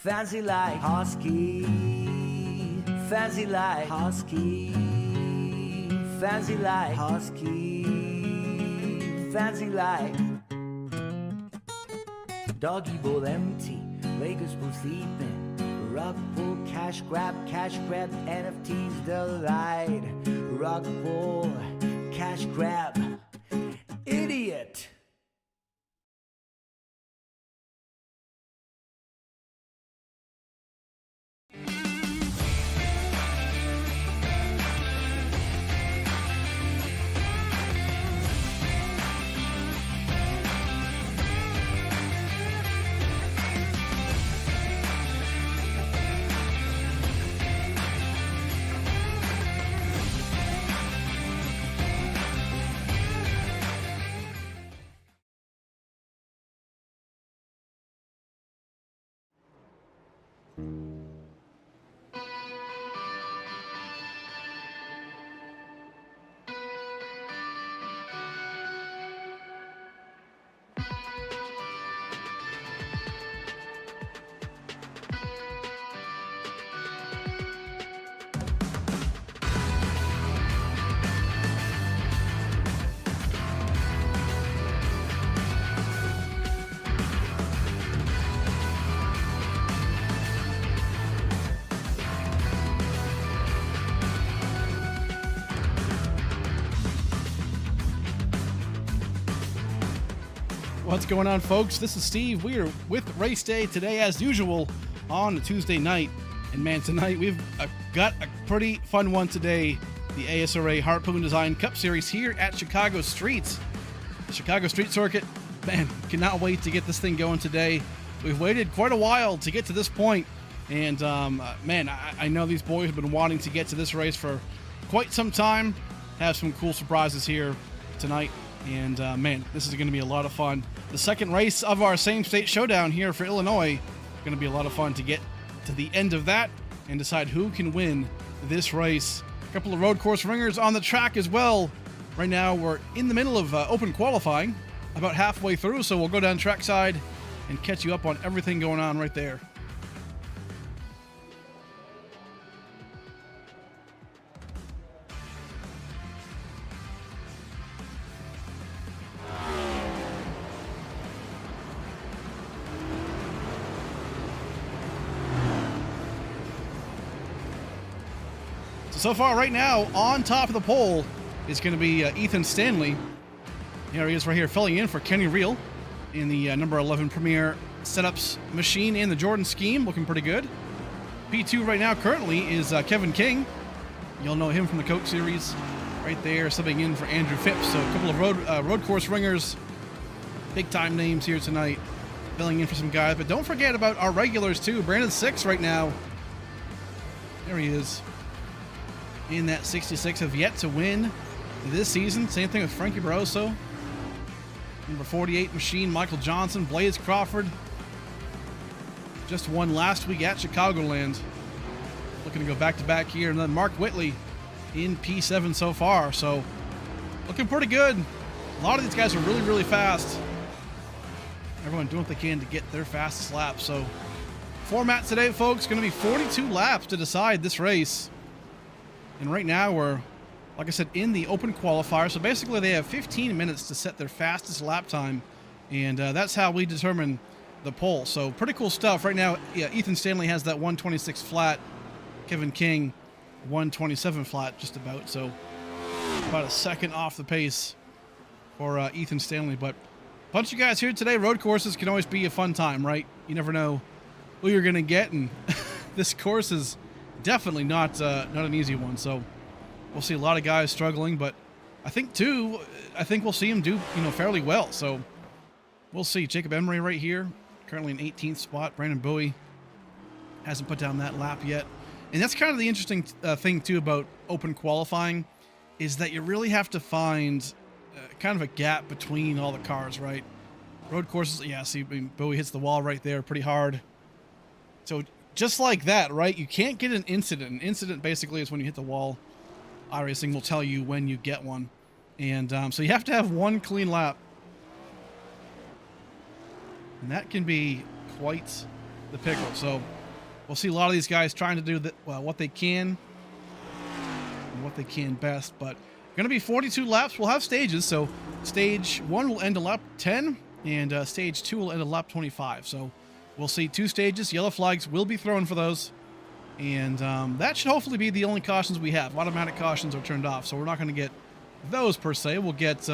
Fancy like Husky, fancy like Husky, fancy like Husky, fancy like Doggy bowl empty, Lakers pool sleeping, Rug pull, cash grab, NFTs delight, Rug pull, cash grab, idiot. What's going on, folks? This is Steve. We are with Race Day today, as usual, on a Tuesday night. And man, tonight we've got a pretty fun one today. The ASRA Harpoon Design Cup Series here at Chicago Streets. The Chicago Street Circuit, man, cannot wait to get this thing going today. We've waited quite a while to get to this point. And man, I know these boys have been wanting to get to this race for quite some time. Have some cool surprises here tonight. And man, this is going to be a lot of fun. The second race of our same state showdown here for Illinois. Going to be a lot of fun to get to the end of that and decide who can win this race. A couple of road course ringers on the track as well. Right now we're in the middle of open qualifying, about halfway through, so we'll go down trackside and catch you up on everything going on right there. So far, right now, on top of the pole is going to be Ethan Stanley. Here he is right here, filling in for Kenny Reel in the number 11 Premier Setups machine in the Jordan scheme, looking pretty good. P2 right now currently is Kevin King. You'll know him from the Coke Series. Right there, subbing in for Andrew Phipps. So a couple of road course ringers, big-time names here tonight, filling in for some guys. But don't forget about our regulars, too. Brandon Six right now. There he is. In that 66, have yet to win this season. Same thing with Frankie Barroso. Number 48 machine, Michael Johnson, Blaze Crawford. Just won last week at Chicagoland. Looking to go back-to-back here. And then Mark Whitley in P7 so far. So, looking pretty good. A lot of these guys are really, really fast. Everyone doing what they can to get their fastest lap. So, format today, folks, going to be 42 laps to decide this race. And right now we're, like I said, in the open qualifier. So basically they have 15 minutes to set their fastest lap time. And that's how we determine the pole. So pretty cool stuff. Right now, yeah, Ethan Stanley has that 126 flat. Kevin King, 127 flat just about. So about a second off the pace for Ethan Stanley. But a bunch of guys here today. Road courses can always be a fun time, right? You never know who you're going to get. And this course is definitely not an easy one, so we'll see a lot of guys struggling, but I think we'll see him do fairly well. So we'll see. Jacob Emery right here, currently in 18th spot. Brandon Bowie hasn't put down that lap yet, and that's kind of the interesting thing too about open qualifying, is that you really have to find kind of a gap between all the cars, right? Road courses, yeah. See, Bowie hits the wall right there pretty hard. So just like that, right? You can't get an incident. An incident basically is when you hit the wall. iRacing will tell you when you get one. And so you have to have one clean lap. And that can be quite the pickle. So we'll see a lot of these guys trying to do what they can and what they can best. But going to be 42 laps. We'll have stages. So stage 1 will end at lap 10, and stage 2 will end at lap 25. So we'll see 2 stages. Yellow flags will be thrown for those. And that should hopefully be the only cautions we have. Automatic cautions are turned off, so we're not going to get those per se. We'll get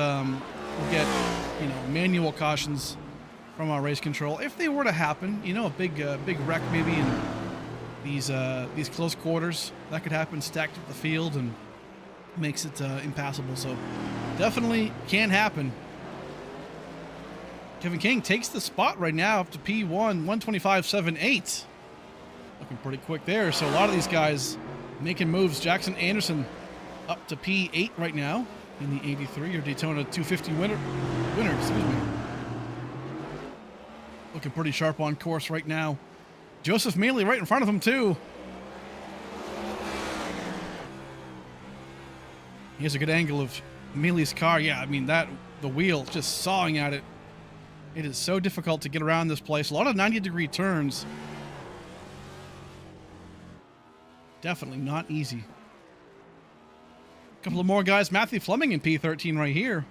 manual cautions from our race control if they were to happen. A big wreck maybe in these close quarters that could happen, stacked up the field and makes it impassable. So definitely can happen. Kevin King takes the spot right now up to P1 125.78. Looking pretty quick there. So a lot of these guys making moves. Jackson Anderson up to P8 right now in the 83 or Daytona 250 winner. Excuse me. Looking pretty sharp on course right now. Joseph Mealy right in front of him too. Here's a good angle of Mealy's car. Yeah, I mean the wheel just sawing at it. It is so difficult to get around this place. A lot of 90-degree turns. Definitely not easy. A couple of more guys. Matthew Fleming in P13 right here.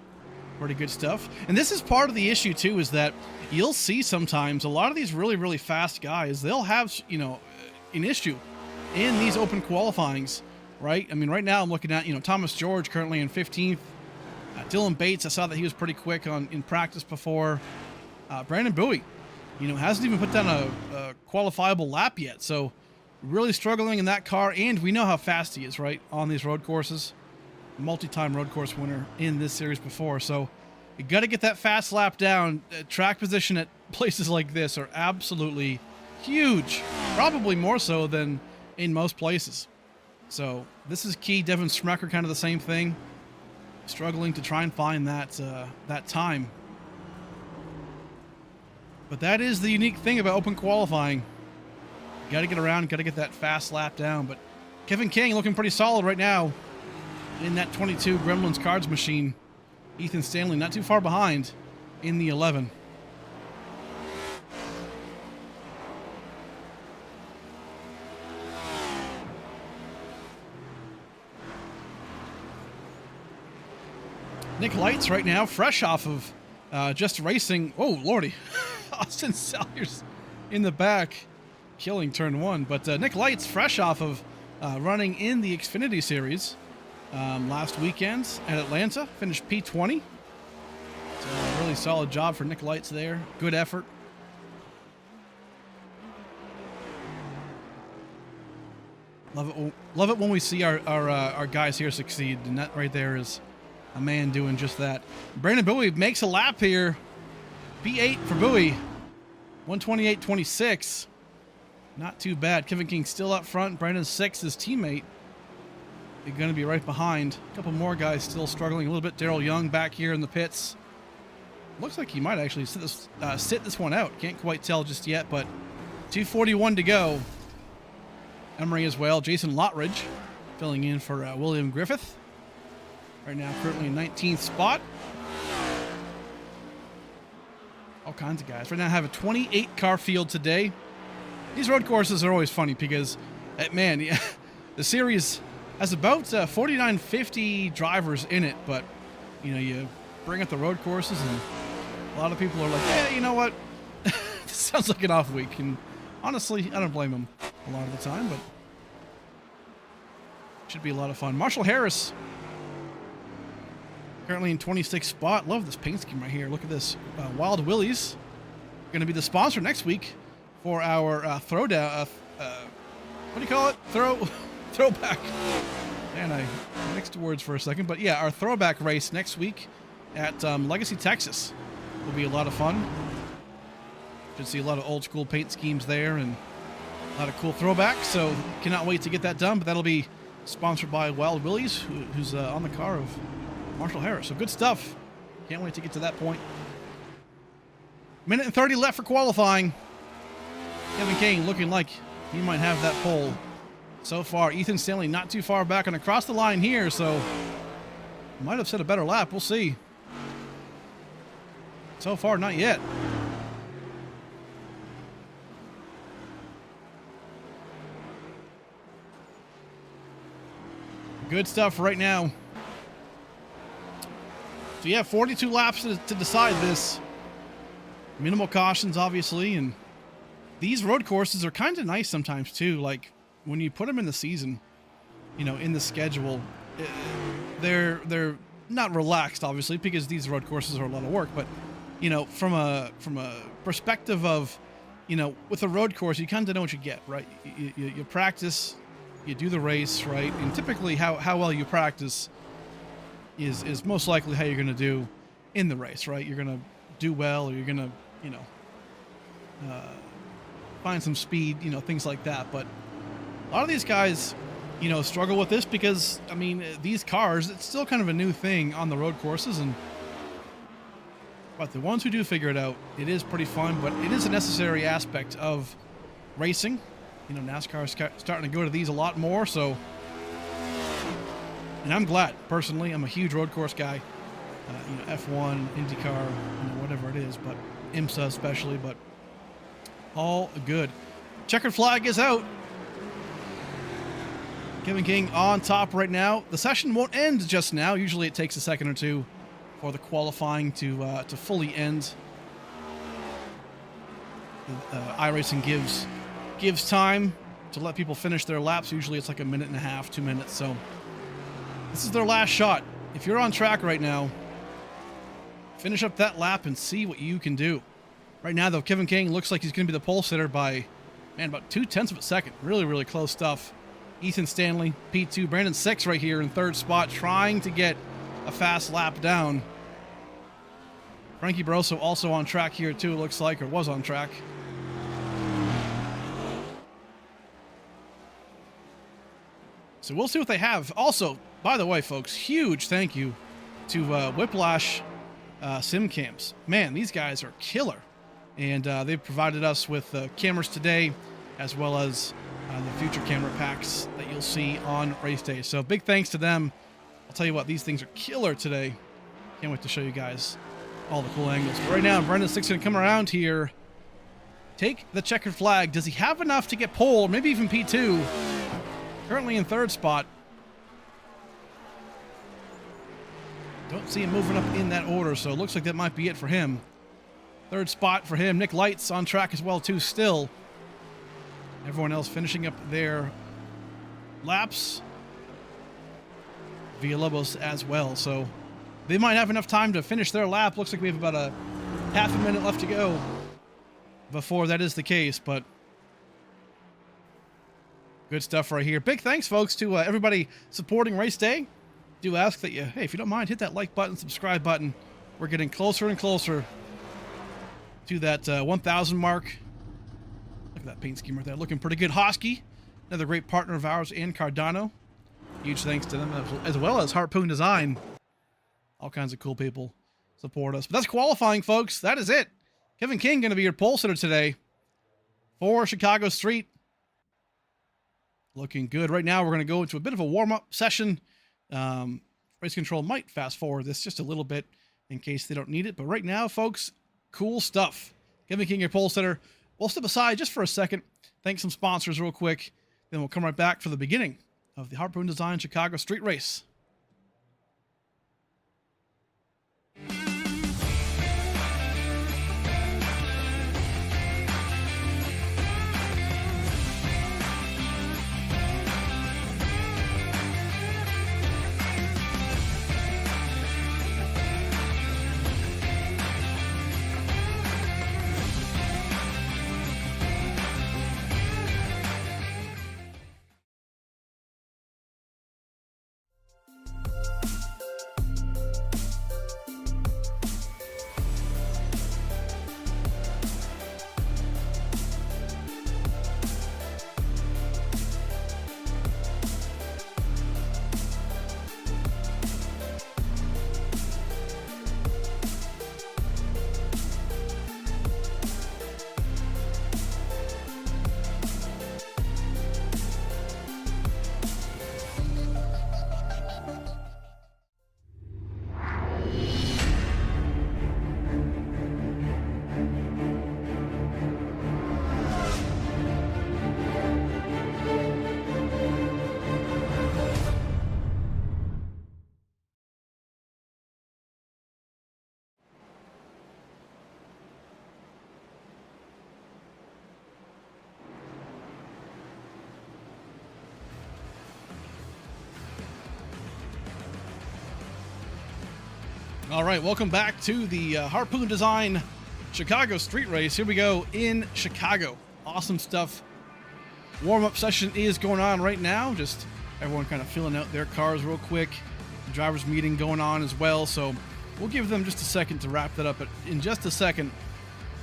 Pretty good stuff. And this is part of the issue too, is that you'll see sometimes a lot of these really, really fast guys, they'll have, an issue in these open qualifyings, right? I mean, right now I'm looking at, Thomas George currently in 15th. Dylan Bates, I saw that he was pretty quick in practice before. Brandon Bowie, hasn't even put down a qualifiable lap yet. So really struggling in that car, and we know how fast he is, right, on these road courses. Multi-time road course winner in this series before, so you got to get that fast lap down. Track position at places like this are absolutely huge, probably more so than in most places. So this is key. Devin Smecker, kind of the same thing, struggling to try and find that time. But that is the unique thing about open qualifying. Got to get around, got to get that fast lap down. But Kevin King looking pretty solid right now in that 22 Gremlins Cards machine. Ethan Stanley not too far behind in the 11. Nick Lights right now, fresh off of just racing. Oh, lordy. Austin Salyers in the back, killing turn 1. But Nick Lights, fresh off of running in the Xfinity Series last weekend at Atlanta, finished P20. So a really solid job for Nick Lights there. Good effort. Love it when we see our guys here succeed, and that right there is a man doing just that. Brandon Bowie makes a lap here. P8 for Bowie. 128.26. Not too bad. Kevin King still up front. Brandon Six, his teammate, is going to be right behind. A couple more guys still struggling a little bit. Darrell Young back here in the pits. Looks like he might actually sit this one out. Can't quite tell just yet, but 2:41 to go. Emery as well. Jason Lottridge filling in for William Griffith. Right now, currently in 19th spot. All kinds of guys. Right now, I have a 28 car field today. These road courses are always funny because, man, the series has about 4950 drivers in it, but you bring up the road courses and a lot of people are like, hey, you know what? This sounds like an off week, and honestly, I don't blame them a lot of the time, but should be a lot of fun. Marshall Harris, currently in 26th spot. Love this paint scheme right here. Look at this. Wild Willie's going to be the sponsor next week for our throwdown. What do you call it? Throwback. Man, I mixed words for a second. But yeah, our throwback race next week at Legacy, Texas will be a lot of fun. Should see a lot of old school paint schemes there and a lot of cool throwbacks. So cannot wait to get that done. But that'll be sponsored by Wild Willie's, who's on the car of Marshall Harris. So good stuff. Can't wait to get to that point. Minute and 30 left for qualifying. Kevin King looking like he might have that pole so far. Ethan Stanley not too far back and across the line here, so might have set a better lap. We'll see. So far, not yet. Good stuff right now. So yeah, 42 laps to decide this. Minimal cautions, obviously, and these road courses are kind of nice sometimes too. Like when you put them in the season, you know, in the schedule, they're not relaxed, obviously, because these road courses are a lot of work. But you know, from a perspective of, you know, with a road course, you kind of know what you get, right? You practice, you do the race, right? And typically, how well you practice is most likely how you're going to do in the race, right? You're going to do well, or you're going to, you know, find some speed, you know, things like that. But a lot of these guys, you know, struggle with this because, I mean, these cars, it's still kind of a new thing on the road courses. But the ones who do figure it out, it is pretty fun, but it is a necessary aspect of racing. You know, NASCAR is starting to go to these a lot more, so. And I'm glad, personally. I'm a huge road course guy. You know, F1, IndyCar, you know, whatever it is, but IMSA especially, but all good. Checkered flag is out. Kevin King on top right now. The session won't end just now. Usually it takes a second or two for the qualifying to fully end. iRacing gives time to let people finish their laps. Usually it's like a minute and a half, 2 minutes. So this is their last shot. If you're on track right now, finish up that lap and see what you can do. Right now, though, Kevin King looks like he's going to be the pole sitter by, man, about 0.2 of a second. Really, really close stuff. Ethan Stanley, P2. Brandon Six right here in third spot, trying to get a fast lap down. Frankie Barroso also on track here, too, it looks like, or was on track. So we'll see what they have. Also, by the way, folks, huge thank you to Whiplash Sim Cams. Man, these guys are killer. And they've provided us with cameras today, as well as the future camera packs that you'll see on race day. So big thanks to them. I'll tell you what, these things are killer today. Can't wait to show you guys all the cool angles. But right now, Brendan Six going to come around here. Take the checkered flag. Does he have enough to get pole, maybe even P2? Currently in third spot. Don't see him moving up in that order, so it looks like that might be it for him. Third spot for him. Nick Light's on track as well, too, still. Everyone else finishing up their laps. Villalobos as well, so they might have enough time to finish their lap. Looks like we have about a half a minute left to go before that is the case, but good stuff right here. Big thanks, folks, to everybody supporting Race Day. Do ask that you, hey, if you don't mind, hit that like button, subscribe button. We're getting closer and closer to that 1,000 mark. Look at that paint scheme right there. Looking pretty good. Hosky, another great partner of ours, and Cardano. Huge thanks to them, as well as Harpoon Design. All kinds of cool people support us. But that's qualifying, folks. That is it. Kevin King going to be your pole sitter today for Chicago Street. Looking good. Right now, we're going to go into a bit of a warm-up session. Race control might fast forward this just a little bit in case they don't need it. But right now, folks, cool stuff. Kevin King, your pole sitter. We'll step aside just for a second. Thank some sponsors real quick. Then we'll come right back for the beginning of the Harpoon Design Chicago Street Race. All right, welcome back to the Harpoon Design Chicago Street Race. Here we go in Chicago. Awesome stuff. Warm-up session is going on right now. Just everyone kind of filling out their cars real quick. The drivers' meeting going on as well. So we'll give them just a second to wrap that up. But in just a second,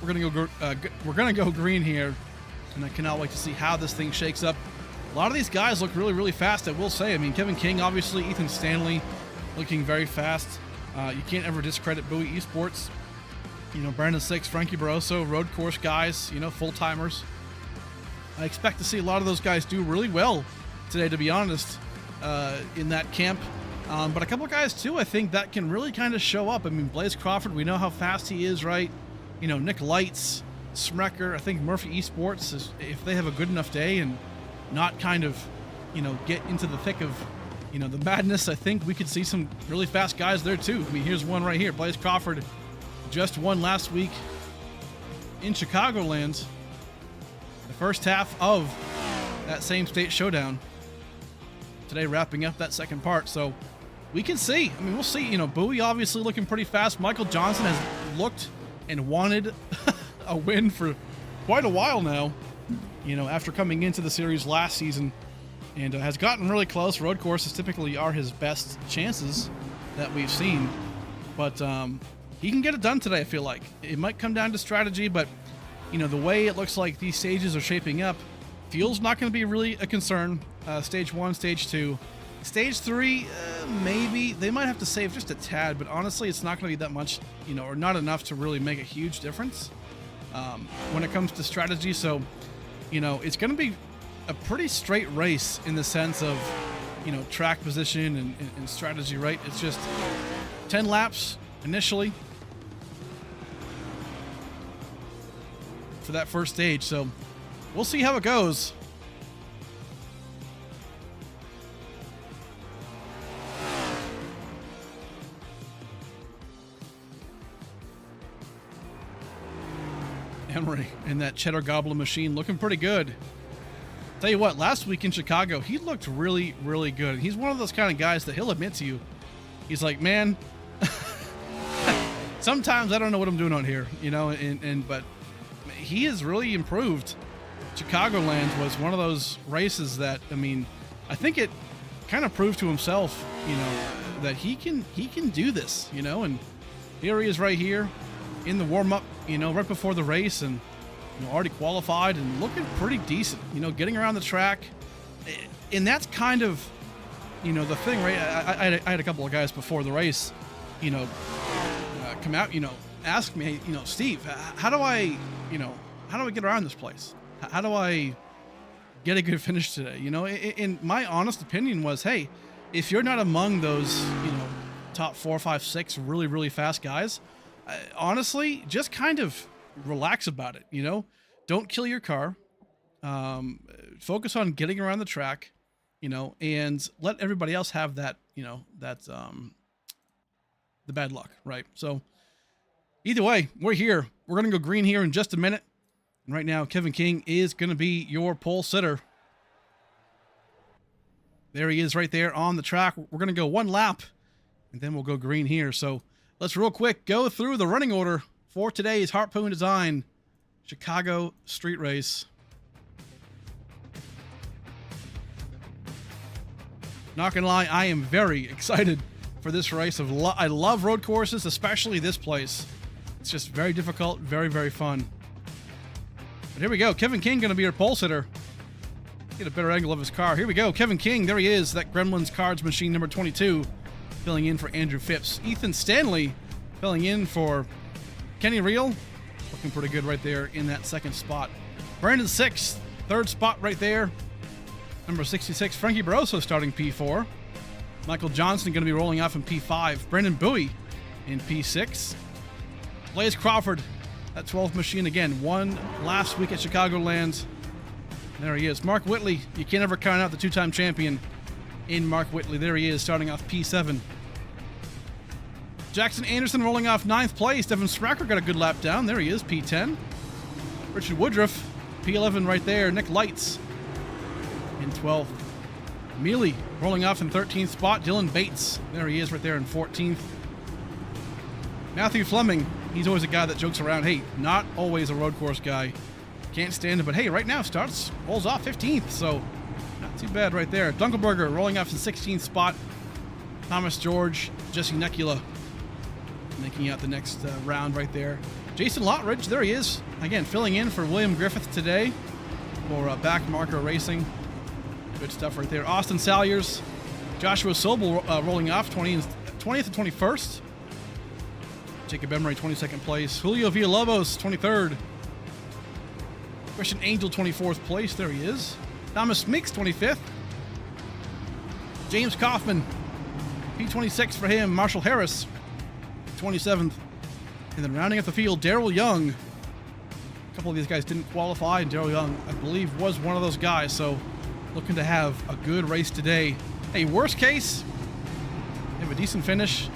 we're gonna go green here, and I cannot wait to see how this thing shakes up. A lot of these guys look really, really fast. I will say. I mean, Kevin King, obviously, Ethan Stanley, looking very fast. You can't ever discredit Bowie Esports. You know, Brandon Six, Frankie Barroso, road course guys, you know, full-timers. I expect to see a lot of those guys do really well today, to be honest, in that camp. But a couple of guys, too, I think that can really kind of show up. I mean, Blaze Crawford, we know how fast he is, right? You know, Nick Lights, Smecker, I think Murphy Esports, if they have a good enough day and not kind of, you know, get into the thick of, you know, the madness, I think we could see some really fast guys there too. I mean, here's one right here. Blaze Crawford just won last week in Chicagoland, the first half of that same state showdown. Today wrapping up that second part. So we can see, I mean, we'll see, you know, Bowie obviously looking pretty fast. Michael Johnson has looked and wanted a win for quite a while now, you know, after coming into the series last season. And has gotten really close. Road courses typically are his best chances that we've seen. But he can get it done today, I feel like. It might come down to strategy, but, you know, the way it looks like these stages are shaping up, fuel's not going to be really a concern. Stage 1, Stage 2. Stage 3, maybe. They might have to save just a tad, but honestly, it's not going to be that much, you know, or not enough to really make a huge difference when it comes to strategy. So, you know, it's going to be a pretty straight race in the sense of, you know, track position and strategy, right? It's just 10 laps initially for that first stage. So we'll see how it goes. Emery and that cheddar goblin machine looking pretty good. Tell you what, last week in Chicago, he looked really, really good. He's one of those kind of guys that he'll admit to you. He's like, man, sometimes I don't know what I'm doing out here, you know, but he has really improved. Chicagoland was one of those races that, I mean, I think it kind of proved to himself, you know, that he can do this, you know, and here he is right here in the warm-up, you know, right before the race, and you know, already qualified and looking pretty decent, you know, getting around the track. And that's kind of, you know, the thing, right? I had a couple of guys before the race, you know, come out, you know, ask me, you know, Steve, how do I get around this place? How do I get a good finish today? You know, and my honest opinion was, hey, if you're not among those, you know, top 4, 5, 6 really, really fast guys, honestly, just kind of relax about it, you know, don't kill your car, focus on getting around the track, you know, and let everybody else have that, you know, that's the bad luck, right? So either way, we're here. We're going to go green here in just a minute. And right now, Kevin King is going to be your pole sitter. There he is right there on the track. We're going to go one lap and then we'll go green here. So let's real quick go through the running order for today's Harpoon Design Chicago Street Race. Not gonna lie, I am very excited for this race. I love road courses, especially this place. It's just very difficult, very, very fun. But here we go. Kevin King gonna be our pole sitter. Get a better angle of his car. Here we go. Kevin King, there he is. That Gremlins Cards machine number 22, filling in for Andrew Phipps. Ethan Stanley filling in for Kenny Reel, looking pretty good right there in that second spot. Brandon Six, third spot right there. Number 66, Frankie Barroso starting P4. Michael Johnson going to be rolling off in P5. Brandon Bowie in P6. Blaze Crawford, that 12th machine again, won last week at Chicagoland. There he is. Mark Whitley, you can't ever count out the two-time champion in Mark Whitley. There he is, starting off P7. Jackson Anderson rolling off 9th place. Devin Smacker got a good lap down. There he is, P10. Richard Woodruff, P11 right there. Nick Lights in 12th. Mealy rolling off in 13th spot. Dylan Bates, there he is right there in 14th. Matthew Fleming, he's always a guy that jokes around. Hey, not always a road course guy. Can't stand it, but hey, right now rolls off 15th, so not too bad right there. Dunkelberger rolling off the 16th spot. Thomas George, Jesse Nekula making out the next round right there. Jason Lottridge, there he is. Again, filling in for William Griffith today for Back Marker Racing. Good stuff right there. Austin Salyers, Joshua Sobel rolling off 20th and 21st. Jacob Emery, 22nd place. Julio Villalobos, 23rd. Christian Angel, 24th place. There he is. Thomas Meeks, 25th. James Kaufman, P26 for him. Marshall Harris, 27th. And then rounding up the field, Daryl Young. A couple of these guys didn't qualify, and Daryl Young, I believe, was one of those guys. So looking to have a good race today. Hey, worst case, have a decent finish.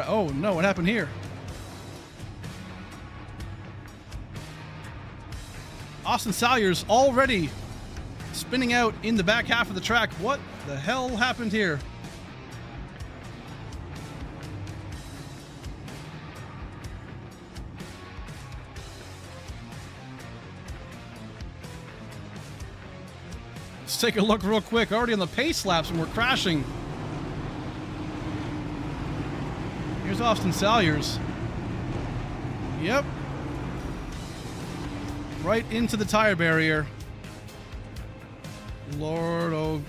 Oh no, what happened here? Austin Salyers already spinning out in the back half of the track. What the hell happened here? Let's take a look real quick. Already on the pace laps and we're crashing. Here's Austin Salyers. Yep. Right into the tire barrier. Lord, oh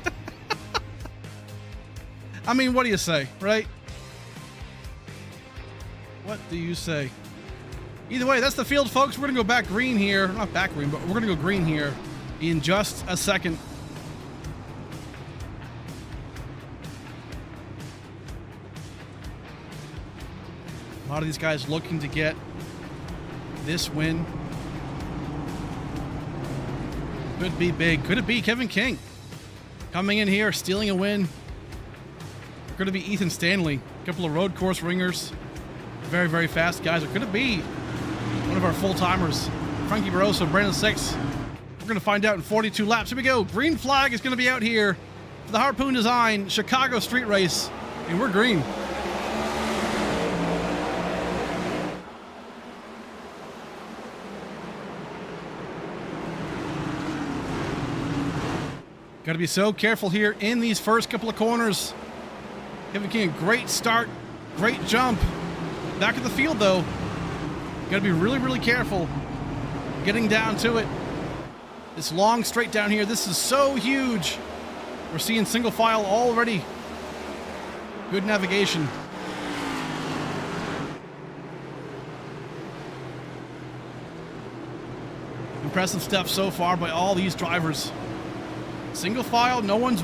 God. I mean, what do you say, right? What do you say? Either way, that's the field, folks. We're going to go back green here. Not back green, but we're going to go green here in just a second. A lot of these guys looking to get this win. Could be big. Could it be Kevin King coming in here, stealing a win? Could it be Ethan Stanley? A couple of road course ringers. Very, very fast guys. Or could it be one of our full-timers, Frankie Barroso, Brandon Six? We're going to find out in 42 laps. Here we go. Green flag is going to be out here for the Harpoon Design Chicago Street Race. And we're green. Got to be so careful here in these first couple of corners. Kevin King, a great start, great jump. Back at the field, though. Got to be really, really careful getting down to it. This long straight down here, this is so huge. We're seeing single file already. Good navigation. Impressive stuff so far by all these drivers. Single file, no one's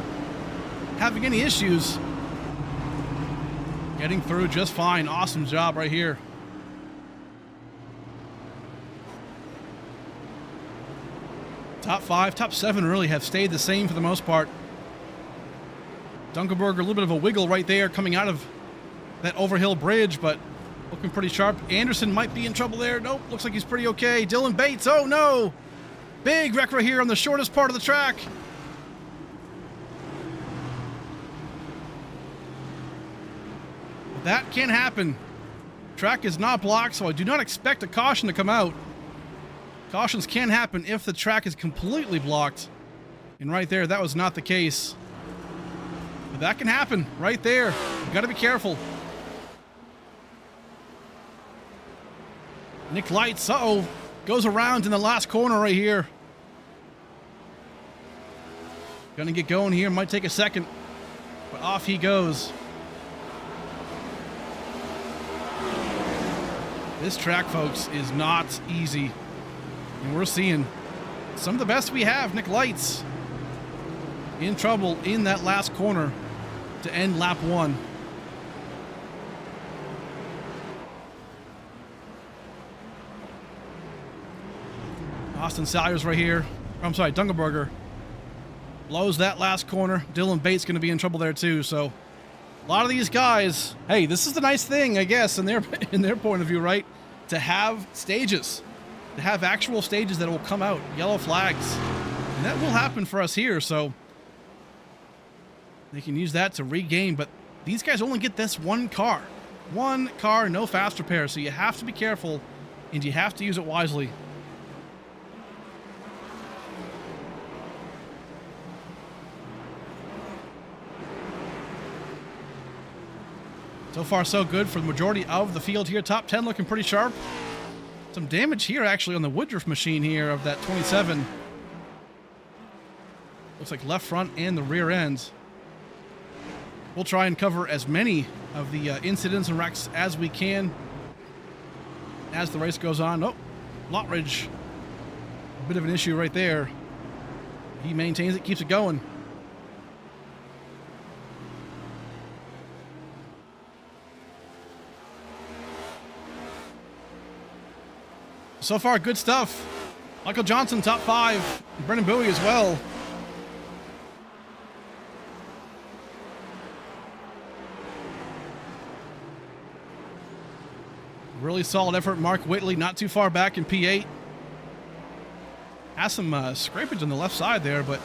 having any issues. Getting through just fine. Awesome job right here. Top 5, top 7 really have stayed the same for the most part. Dunkelberger, a little bit of a wiggle right there coming out of that overhill bridge, but looking pretty sharp. Anderson might be in trouble there. Nope, looks like he's pretty okay. Dylan Bates, oh no! Big wreck right here on the shortest part of the track. That can happen. Track is not blocked, so I do not expect a caution to come out. Cautions can happen if the track is completely blocked. And right there, that was not the case. But that can happen right there. You got to be careful. Nick Lights, uh-oh, goes around in the last corner right here. Gonna get going here, might take a second, but off he goes. This track, folks, is not easy. And we're seeing some of the best we have. Nick Lights in trouble in that last corner to end lap 1. Austin Salyers right here. I'm sorry, Dunkelberger blows that last corner. Dylan Bates going to be in trouble there too. So a lot of these guys, hey, this is the nice thing, I guess, in their point of view, right? To have stages, to have actual stages that will come out, yellow flags. And that will happen for us here. So They can use that to regain, but these guys only get this one car. One car, no fast repair, so you have to be careful, and you have to use it wisely. So far, so good for the majority of the field here. Top 10 looking pretty sharp. Some damage here, actually, on the Woodruff machine here of that 27. Looks like left front and the rear end. We'll try and cover as many of the incidents and wrecks as we can as the race goes on. Oh, Lottridge, a bit of an issue right there. He maintains it, keeps it going. So far, good stuff. Michael Johnson, top 5. Brendan Bowie as well. Really solid effort. Mark Whitley, not too far back in P8. Has some scrapage on the left side there, but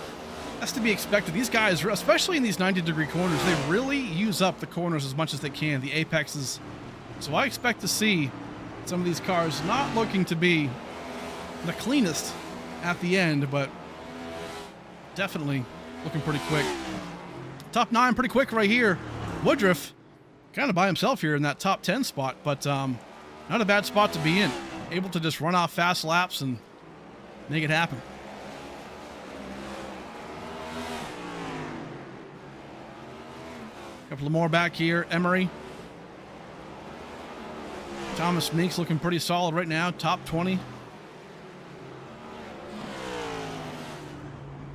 that's to be expected. These guys, especially in these 90-degree corners, they really use up the corners as much as they can, the apexes. So I expect to see some of these cars not looking to be the cleanest at the end, but definitely looking pretty quick. Top 9 pretty quick right here. Woodruff kind of by himself here in that top 10 spot, but not a bad spot to be in. Able to just run off fast laps and make it happen. A couple of more back here. Emery. Thomas Meeks looking pretty solid right now, top 20.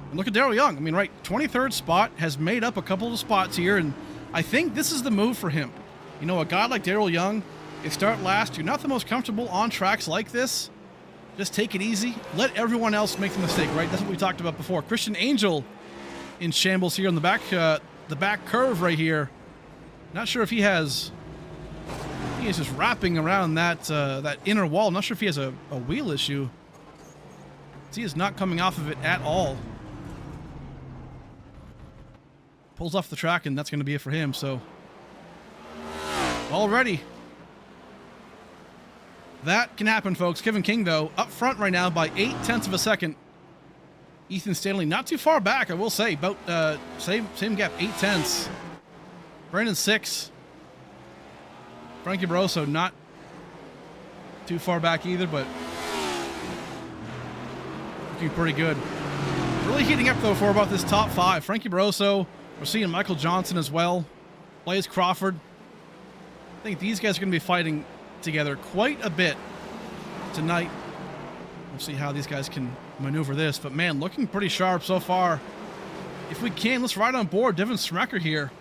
And look at Daryl Young. I mean, right, 23rd spot, has made up a couple of spots here, and I think this is the move for him. You know, a guy like Daryl Young, you start last, you're not the most comfortable on tracks like this. Just take it easy. Let everyone else make the mistake, right? That's what we talked about before. Christian Angel in shambles here on the back curve right here. Not sure if he has... He is just wrapping around that that inner wall. I'm not sure if he has a wheel issue. He is not coming off of it at all. Pulls off the track, and that's going to be it for him. So already that can happen, folks. Kevin King, though, up front right now by 0.8 of a second. Ethan Stanley not too far back, I will say. About same gap, 0.8. Brandon 6. Frankie Barroso not too far back either, but looking pretty good. Really heating up, though, for about this top 5. Frankie Barroso, we're seeing Michael Johnson as well. Blaze Crawford. I think these guys are going to be fighting together quite a bit tonight. We'll see how these guys can maneuver this, but man, looking pretty sharp so far. If we can, let's ride on board Devin Smecker here.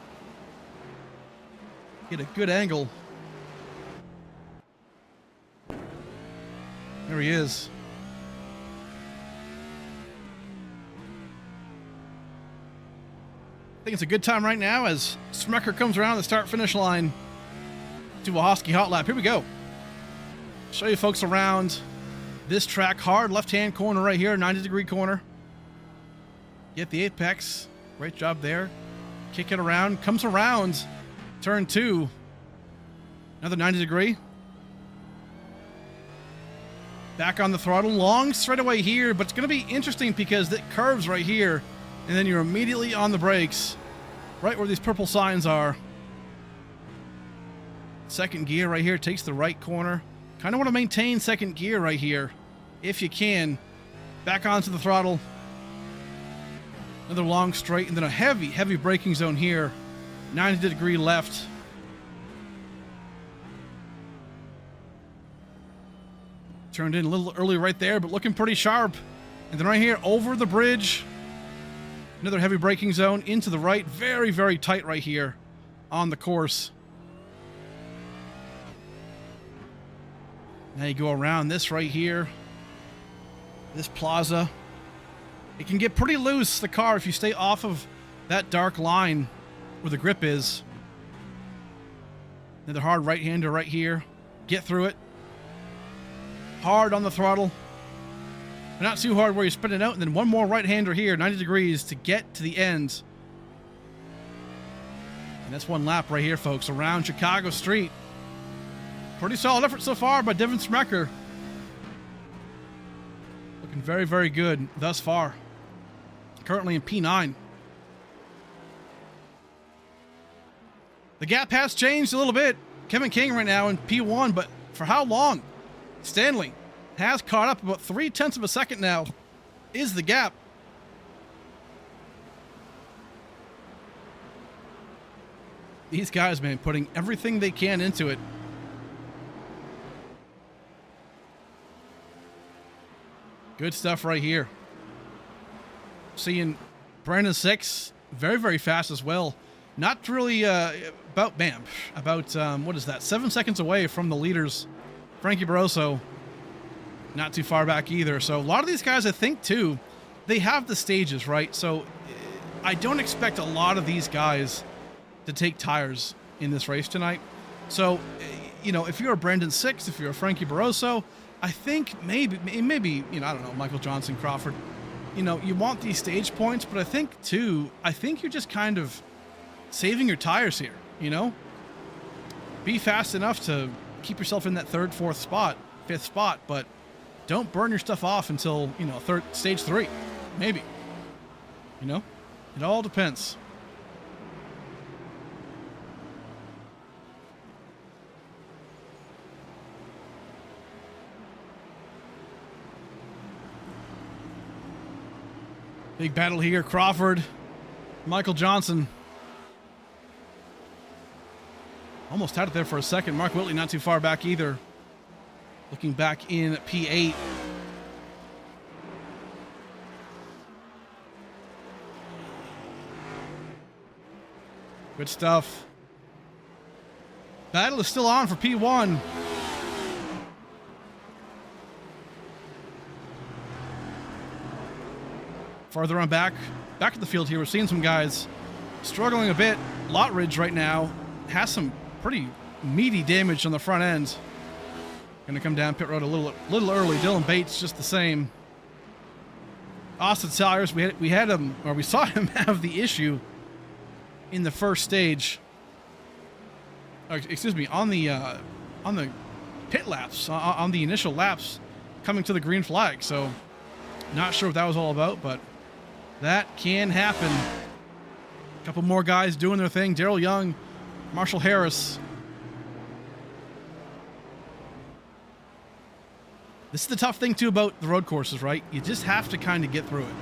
Get a good angle. There he is. I think it's a good time right now as Smecker comes around the start-finish line to a Hosky hot lap. Here we go. Show you folks around this track. Hard left-hand corner right here, 90-degree corner. Get the apex. Great job there. Kick it around. Comes around turn 2. Another 90-degree. Back on the throttle. Long straightaway here, but it's going to be interesting because it curves right here, and then you're immediately on the brakes, right where these purple signs are. Second gear right here takes the right corner. Kind of want to maintain second gear right here, if you can. Back onto the throttle. Another long straight, and then a heavy braking zone here. 90-degree left. Turned in a little early right there, but looking pretty sharp. And then right here, over the bridge. Another heavy braking zone into the right. Very, very tight right here on the course. Now you go around this right here. This plaza. It can get pretty loose, the car, if you stay off of that dark line where the grip is. Another hard right-hander right here. Get through it. Hard on the throttle. But not too hard where you spin it out. And then one more right-hander here, 90 degrees to get to the end. And that's one lap right here, folks, around Chicago Street. Pretty solid effort so far by Devin Smecker. Looking very, very good thus far. Currently in P9. The gap has changed a little bit. Kevin King right now in P1, but for how long? Stanley has caught up. About 0.3 of a second now is the gap. These guys, man, putting everything they can into it. Good stuff right here. Seeing Brandon 6, very, very fast as well. Not really about what is that? 7 seconds away from the leaders. Frankie Barroso, not too far back either. So a lot of these guys, I think too, they have the stages, right? So I don't expect a lot of these guys to take tires in this race tonight. So, you know, if you're a Brandon 6, if you're a Frankie Barroso, I think maybe, you know, I don't know, Michael Johnson, Crawford, you know, you want these stage points, but I think you're just kind of saving your tires here, you know? Be fast enough to keep yourself in that third, fourth spot, fifth spot, but don't burn your stuff off until, you know, stage 3, maybe, you know? It all depends. Big battle here. Crawford, Michael Johnson. Almost had it there for a second. Mark Whitley not too far back either. Looking back in P8. Good stuff. Battle is still on for P1. Farther on back at the field here, we're seeing some guys struggling a bit. Lottridge right now has some pretty meaty damage on the front end. Going to come down pit road a little early. Dylan Bates just the same. Austin Salyers, we had him, or we saw him have the issue in the first stage. Excuse me, on the pit laps, on the initial laps coming to the green flag. So not sure what that was all about, but that can happen. A couple more guys doing their thing. Daryl Young, Marshall Harris. This is the tough thing, too, about the road courses, right? You just have to kind of get through it.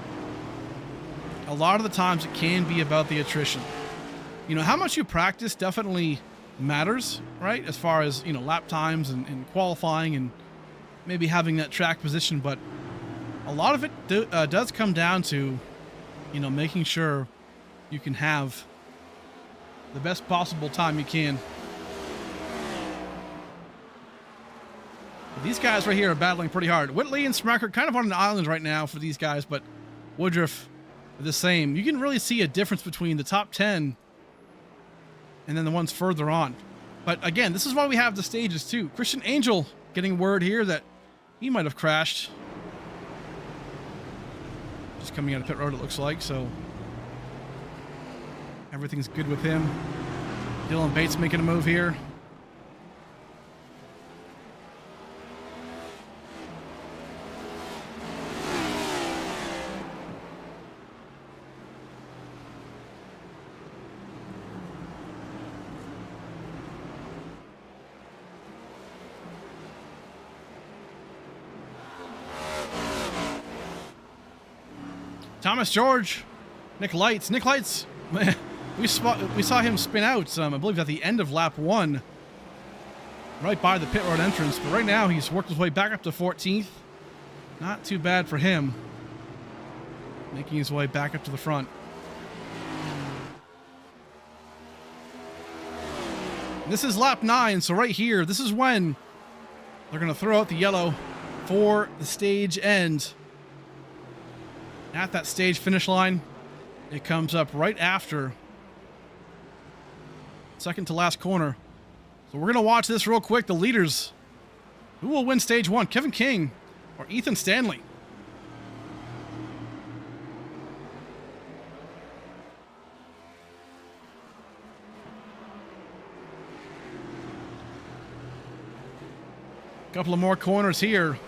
A lot of the times it can be about the attrition. You know, how much you practice definitely matters, right? As far as, you know, lap times and qualifying and maybe having that track position. But a lot of it does come down to, you know, making sure you can have the best possible time you can. But these guys right here are battling pretty hard. Whitley and Smecker kind of on an island right now for these guys, but Woodruff the same. You can really see a difference between the top 10 and then the ones further on. But again, this is why we have the stages too. Christian Angel getting word here that he might have crashed. Just coming out of pit road, it looks like, so everything's good with him. Dylan Bates making a move here. Thomas George, Nick Lights. Nick Lights, we saw him spin out, I believe, at the end of lap 1, right by the pit road entrance. But right now, he's worked his way back up to 14th. Not too bad for him, making his way back up to the front. This is lap 9, so right here, this is when they're going to throw out the yellow for the stage end. At that stage finish line, it comes up right after second to last corner. So we're going to watch this real quick. The leaders, who will win stage 1, Kevin King or Ethan Stanley? Couple of more corners here.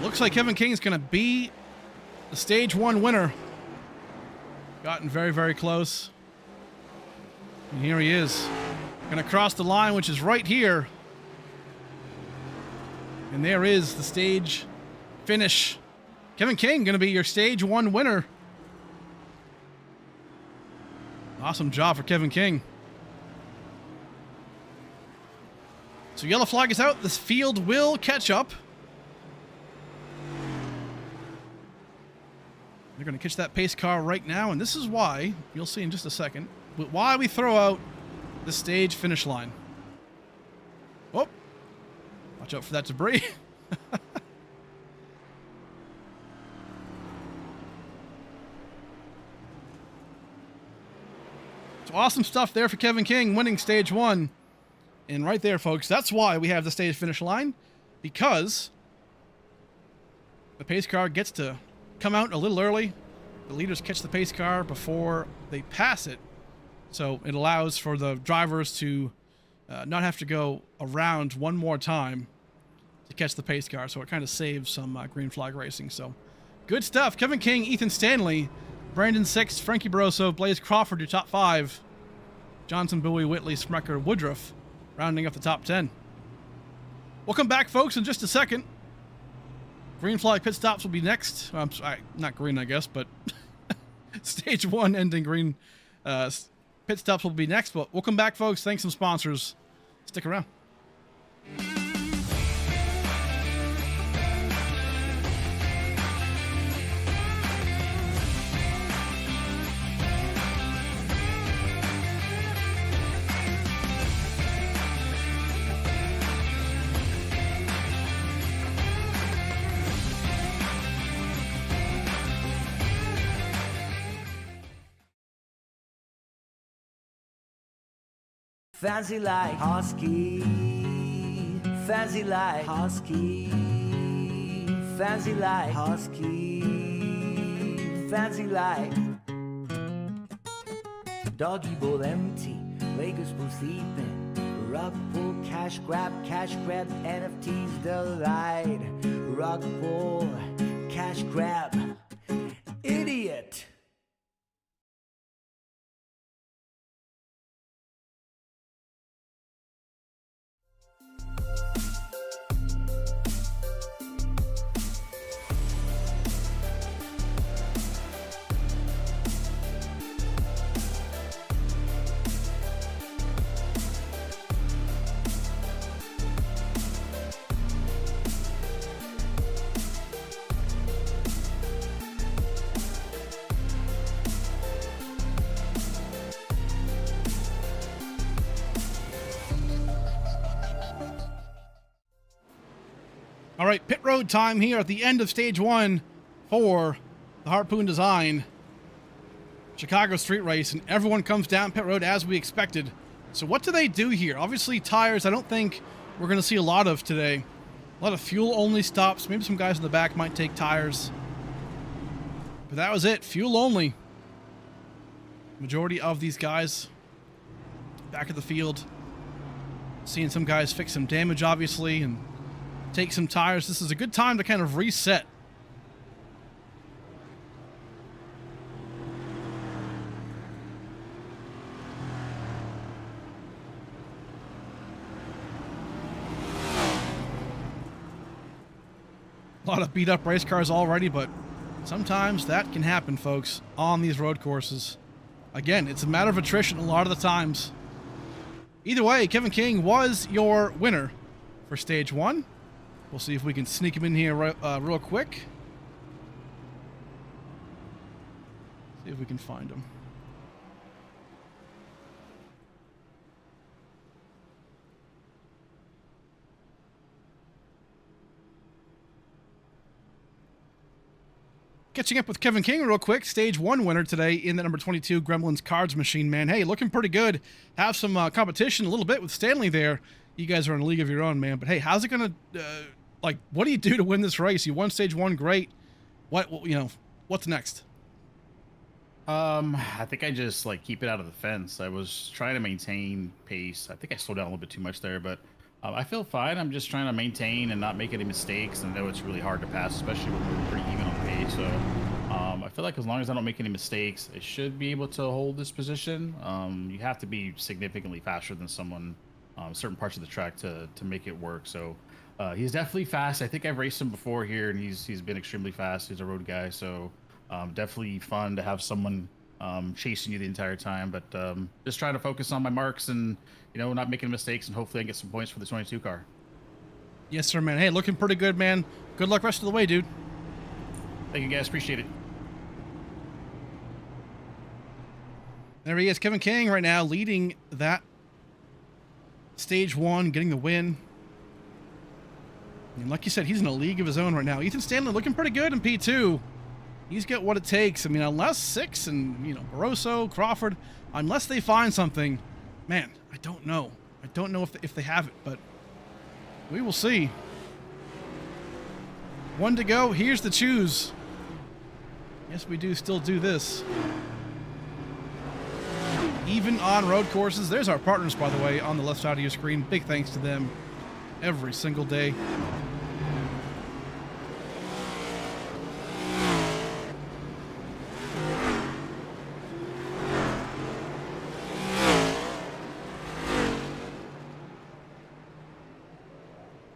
Looks like Kevin King's going to be the stage 1 winner. Gotten very, very close. And here he is. Going to cross the line, which is right here. And there is the stage finish. Kevin King going to be your stage 1 winner. Awesome job for Kevin King. So yellow flag is out. This field will catch up. They're going to catch that pace car right now, and this is why, you'll see in just a second, why we throw out the stage finish line. Oh, watch out for that debris. So awesome stuff there for Kevin King, winning stage 1. And right there, folks, that's why we have the stage finish line, because the pace car gets to come out a little early. The leaders catch the pace car before they pass it, so it allows for the drivers to not have to go around one more time to catch the pace car, so it kind of saves some green flag racing. So good stuff. Kevin King, Ethan Stanley, Brandon Six, Frankie Barroso, Blaze Crawford, your top 5. Johnson, Bowie, Whitley, Sprecher, Woodruff, rounding up the top 10. We'll come back, folks, in just a second. Green flag pit stops will be next. I'm sorry, not green, I guess, but stage 1 ending green pit stops will be next. But we'll come back, folks. Thanks, some sponsors. Stick around. Fancy like Husky, fancy like Husky, fancy like Husky, fancy like Doggy bowl empty, Vegas pool sleeping, rug pull, cash grab, NFTs delight, rug pull, cash grab, idiot. All right, pit road time here at the end of stage 1 for the Harpoon Design Chicago street race, and everyone comes down pit road as we expected. So what do they do here? Obviously tires, I don't think we're going to see a lot of today. A lot of fuel only stops. Maybe some guys in the back might take tires. But that was it, fuel only. Majority of these guys back at the field. Seeing some guys fix some damage, obviously, and take some tires. This is a good time to kind of reset. A lot of beat up race cars already, but sometimes that can happen, folks, on these road courses. Again, it's a matter of attrition a lot of the times. Either way, Kevin King was your winner for stage 1. We'll see if we can sneak him in here real quick. See if we can find him. Catching up with Kevin King real quick. Stage 1 winner today in the number 22 Gremlins Cards Machine, man. Hey, looking pretty good. Have some competition a little bit with Stanley there. You guys are in a league of your own, man. But hey, how's it going to... like, what do you do to win this race? You won stage 1, great. What's next? I think I just keep it out of the fence. I was trying to maintain pace. I think I slowed down a little bit too much there, but I feel fine. I'm just trying to maintain and not make any mistakes. And I know it's really hard to pass, especially when we're pretty even on pace. So I feel like as long as I don't make any mistakes, I should be able to hold this position. You have to be significantly faster than someone certain parts of the track to make it work. So he's definitely fast. I think I've raced him before here, and he's been extremely fast. He's a road guy, so definitely fun to have someone chasing you the entire time. But just trying to focus on my marks and not making mistakes, and hopefully I get some points for the 22 car. Yes, sir, man. Hey, looking pretty good, man. Good luck rest of the way, dude. Thank you, guys. Appreciate it. There he is, Kevin King, right now leading that stage 1, getting the win. And like you said, he's in a league of his own right now. Ethan Stanley looking pretty good in P2. He's got what it takes. I mean, unless Six and, Barroso, Crawford, unless they find something, man, I don't know. I don't know if they have it, but we will see. 1 to go. Here's the choose. Yes, we do still do this. Even on road courses. There's our partners, by the way, on the left side of your screen. Big thanks to them every single day.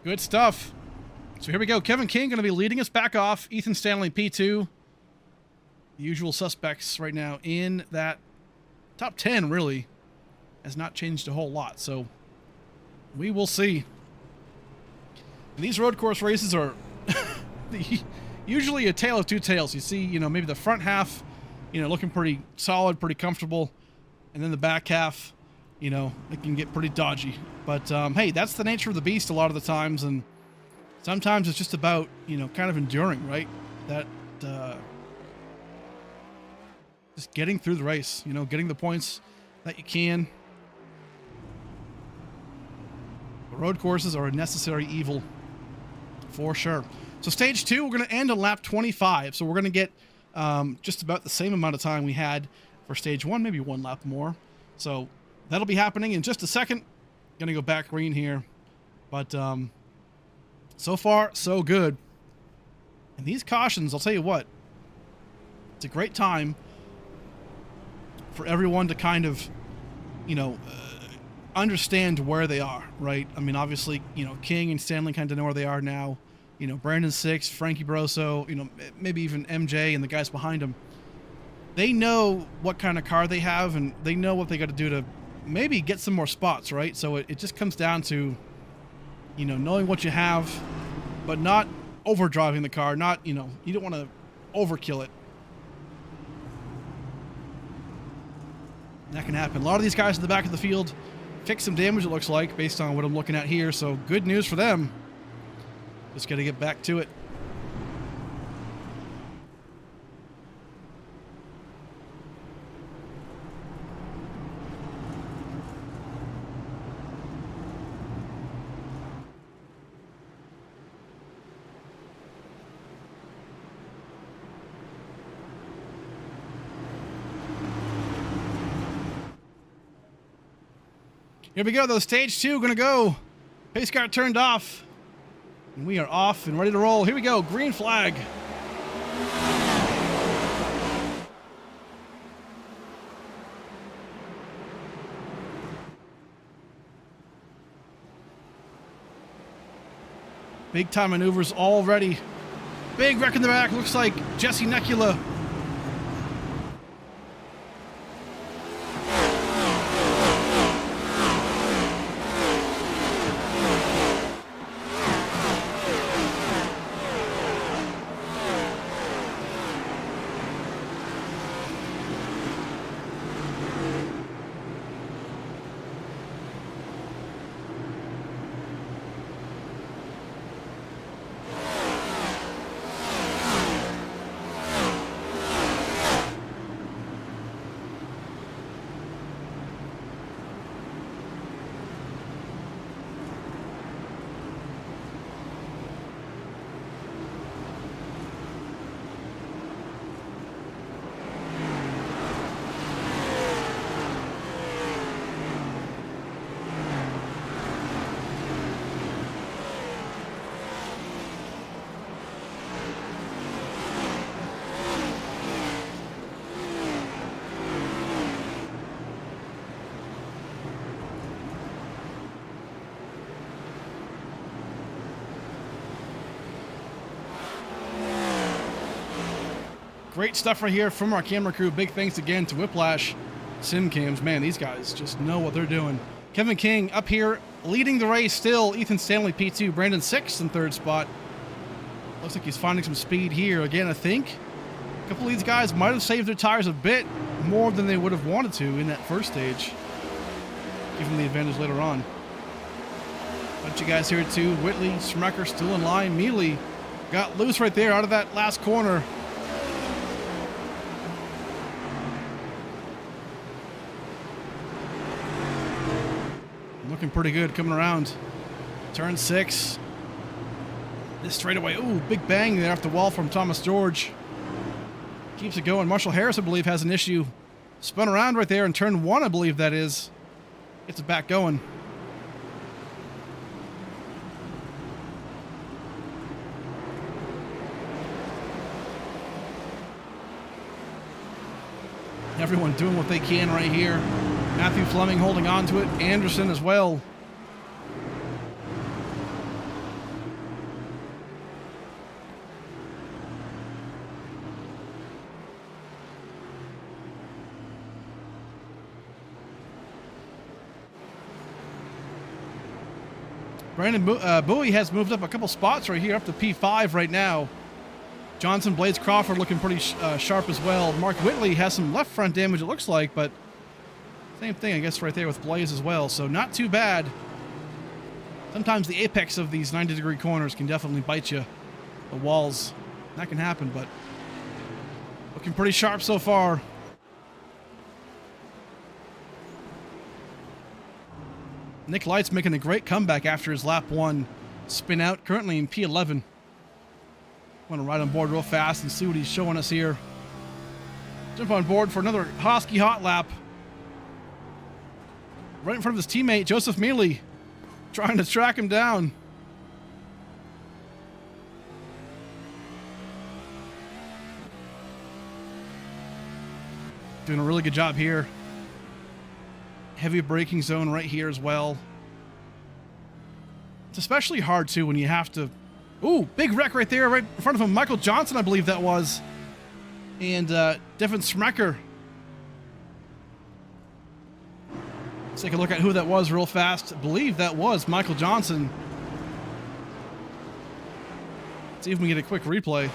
Good stuff. So here we go. Kevin King going to be leading us back off. Ethan Stanley P2. The usual suspects right now in that top 10 really has not changed a whole lot. So we will see. And these road course races are usually a tale of two tales. You see, maybe the front half, looking pretty solid, pretty comfortable. And then the back half, it can get pretty dodgy. But, hey, that's the nature of the beast a lot of the times. And sometimes it's just about, kind of enduring, right? That, just getting through the race, getting the points that you can. The road courses are a necessary evil for sure. So stage 2, we're going to end on lap 25. So we're going to get just about the same amount of time we had for stage 1, maybe 1 lap more. So that'll be happening in just a second. Going to go back green here. But so far, so good. And these cautions, I'll tell you what, it's a great time for everyone to kind of, understand where they are, right? I mean, obviously, King and Stanley kind of know where they are now. Brandon Six, Frankie Barroso, maybe even MJ and the guys behind him. They know what kind of car they have, and they know what they got to do to maybe get some more spots, right? So it just comes down to, knowing what you have, but not overdriving the car. Not, you don't want to overkill it. That can happen. A lot of these guys at the back of the field fix some damage, it looks like, based on what I'm looking at here. So good news for them. Just got to get back to it. Here we go, though. Stage 2, gonna go. Pace car turned off. And we are off and ready to roll. Here we go, green flag. Big time maneuvers already. Big wreck in the back. Looks like Jesse Necula. Great stuff right here from our camera crew. Big thanks again to Whiplash Sim Cams. Man, these guys just know what they're doing. Kevin King up here leading the race still. Ethan Stanley P2. Brandon 6th in 3rd spot. Looks like he's finding some speed here. Again, I think a couple of these guys might have saved their tires a bit more than they would have wanted to in that first stage. Give them the advantage later on. Bunch of guys here too. Whitley, Schmecker still in line. Mealy got loose right there out of that last corner. Looking pretty good coming around. Turn 6. This straightaway. Ooh, big bang there off the wall from Thomas George. Keeps it going. Marshall Harris, I believe, has an issue. Spun around right there in turn 1, I believe that is. Gets it back going. Everyone doing what they can right here. Matthew Fleming holding on to it. Anderson as well. Brandon Bowie has moved up a couple spots right here, up to P5 right now. Johnson, Blaze Crawford looking pretty sharp as well. Mark Whitley has some left front damage, it looks like, but same thing, I guess, right there with Blaze as well. So not too bad. Sometimes the apex of these 90-degree corners can definitely bite you. The walls, that can happen, but looking pretty sharp so far. Nick Light's making a great comeback after his lap 1 spin out, currently in P11. Want to ride on board real fast and see what he's showing us here. Jump on board for another Hosky hot lap. Right in front of his teammate, Joseph Mealy, trying to track him down. Doing a really good job here. Heavy braking zone right here as well. It's especially hard too when you have to... Ooh, big wreck right there, right in front of him. Michael Johnson, I believe that was. And Devin Smecker. Let's take a look at who that was real fast. I believe that was Michael Johnson. Let's see if we can get a quick replay.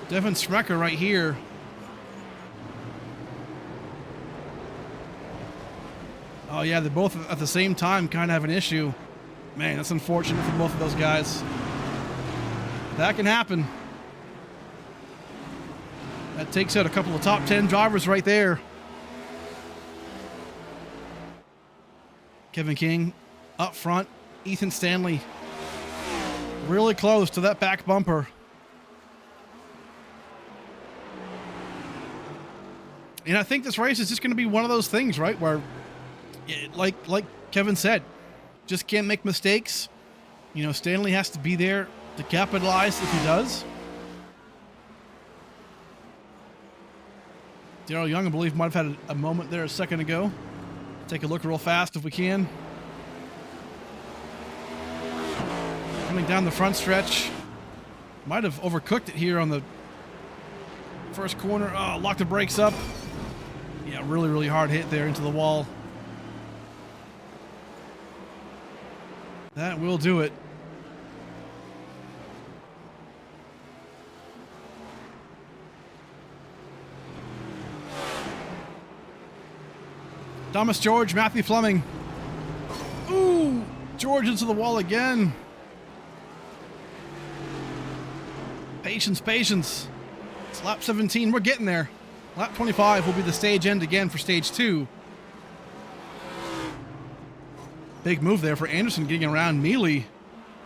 Devin Smecker right here. Oh yeah, they both at the same time kind of have an issue. Man, that's unfortunate for both of those guys. That can happen. That takes out a couple of top 10 drivers right there. Kevin King up front. Ethan Stanley really close to that back bumper. And I think this race is just going to be one of those things, right, where like Kevin said, just can't make mistakes. You know, Stanley has to be there to capitalize if he does. Darrell Young, I believe, might have had a moment there a second ago. Take a look real fast if we can. Coming down the front stretch. Might have overcooked it here on the first corner. Oh, locked the brakes up. Yeah, really, really hard hit there into the wall. That will do it. Thomas George, Matthew Fleming. Ooh, George into the wall again. Patience, patience. It's lap 17. We're getting there. Lap 25 will be the stage end again for stage 2. Big move there for Anderson getting around Mealy.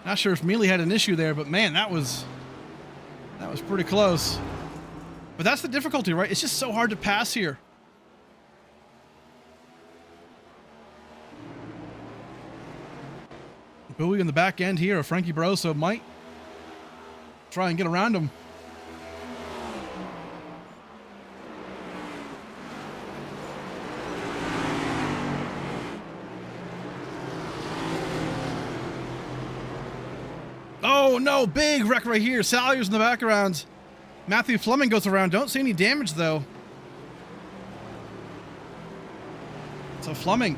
Not sure if Mealy had an issue there, but man, that was pretty close. But that's the difficulty, right? It's just so hard to pass here. Bowie in the back end here, Frankie Barroso might try and get around him. Oh no, big wreck right here. Salyers in the background. Matthew Fleming goes around. Don't see any damage though. So Fleming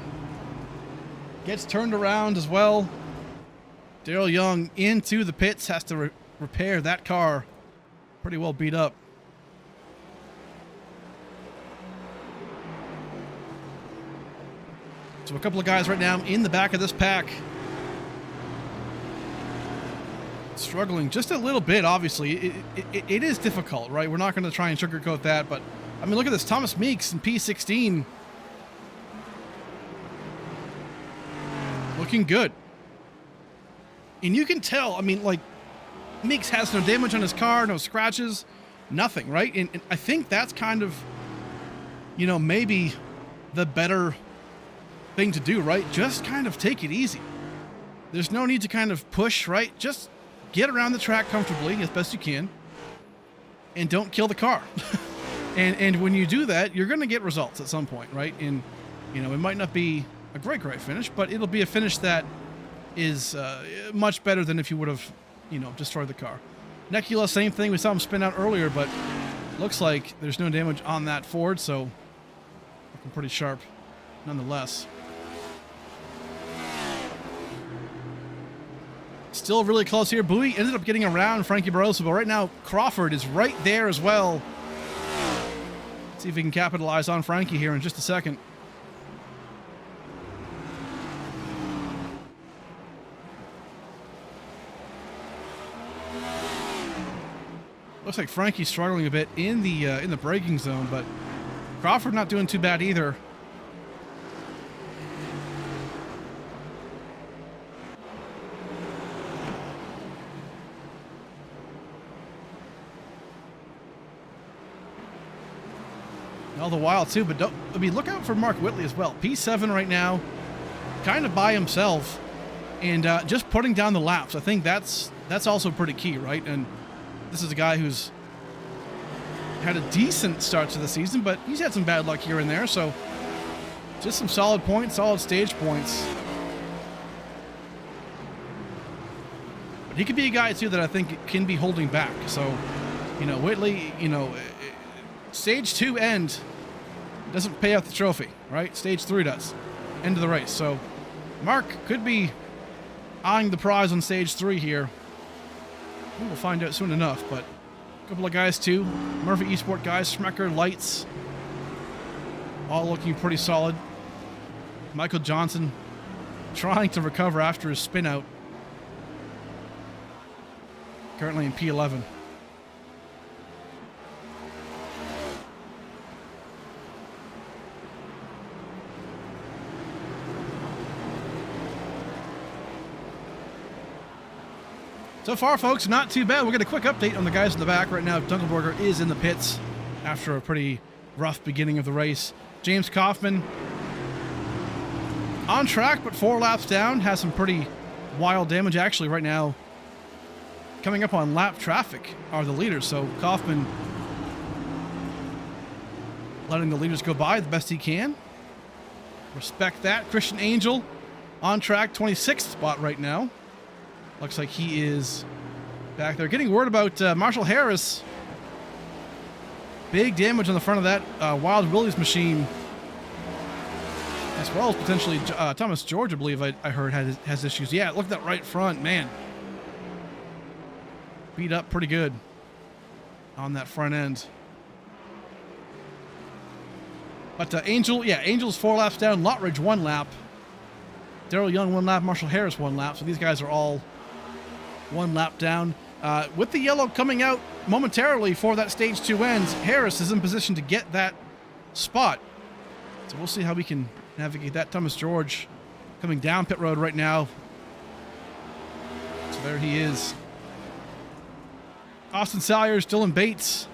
gets turned around as well. Daryl Young into the pits, has to repair that car. Pretty well beat up. So a couple of guys right now in the back of this pack. Struggling just a little bit, obviously. It is difficult, right? We're not going to try and sugarcoat that, but I mean, look at this. Thomas Meeks in P16. Looking good. And you can tell, I mean, like, Meeks has no damage on his car, no scratches, nothing, right? And I think that's kind of, you know, maybe the better thing to do, right? Just kind of take it easy. There's no need to kind of push, right? Just get around the track comfortably as best you can and don't kill the car. and when you do that, you're going to get results at some point, right? And, you know, it might not be a great finish, but it'll be a finish that is much better than if you would have, you know, destroyed the car. Nekula, same thing. We saw him spin out earlier, but looks like there's no damage on that Ford, so looking pretty sharp nonetheless. Still really close here. Bowie ended up getting around Frankie Barroso, but right now Crawford is right there as well. Let's see if we can capitalize on Frankie here in just a second. Looks like Frankie's struggling a bit in the braking zone, but Crawford not doing too bad either. All the while too, but don't, I mean, look out for Mark Whitley as well. P7 right now, kind of by himself, and just putting down the laps. I think that's also pretty key, right? And this is a guy who's had a decent start to the season, but he's had some bad luck here and there. So just some solid points, solid stage points. But he could be a guy too that I think can be holding back. So, you know, Whitley, you know, stage 2 end doesn't pay out the trophy, right? Stage 3 does. End of the race. So Mark could be eyeing the prize on stage 3 here. We'll find out soon enough, but a couple of guys too. Murphy Esport guys, Schmecker, Lights, all looking pretty solid. Michael Johnson trying to recover after his spin out. Currently in P11. So far, folks, not too bad. We'll get a quick update on the guys in the back. Right now, Dunkelberger is in the pits after a pretty rough beginning of the race. James Kaufman on track, but 4 laps down. Has some pretty wild damage. Actually, right now, coming up on lap traffic are the leaders. So Kaufman letting the leaders go by the best he can. Respect that. Christian Angel on track, 26th spot right now. Looks like he is back there. Getting word about Marshall Harris. Big damage on the front of that Wild Willie's machine. As well as potentially Thomas George, I believe I heard, has issues. Yeah, look at that right front, man. Beat up pretty good on that front end. But Angel, yeah, Angel's 4 laps down. Lottridge 1 lap. Daryl Young 1 lap. Marshall Harris 1 lap. So these guys are all 1 lap down. With the yellow coming out momentarily for that stage 2 ends, Harris is in position to get that spot. So we'll see how we can navigate that. Thomas George coming down pit road right now. So there he is. Austin Salyers, Dylan Bates.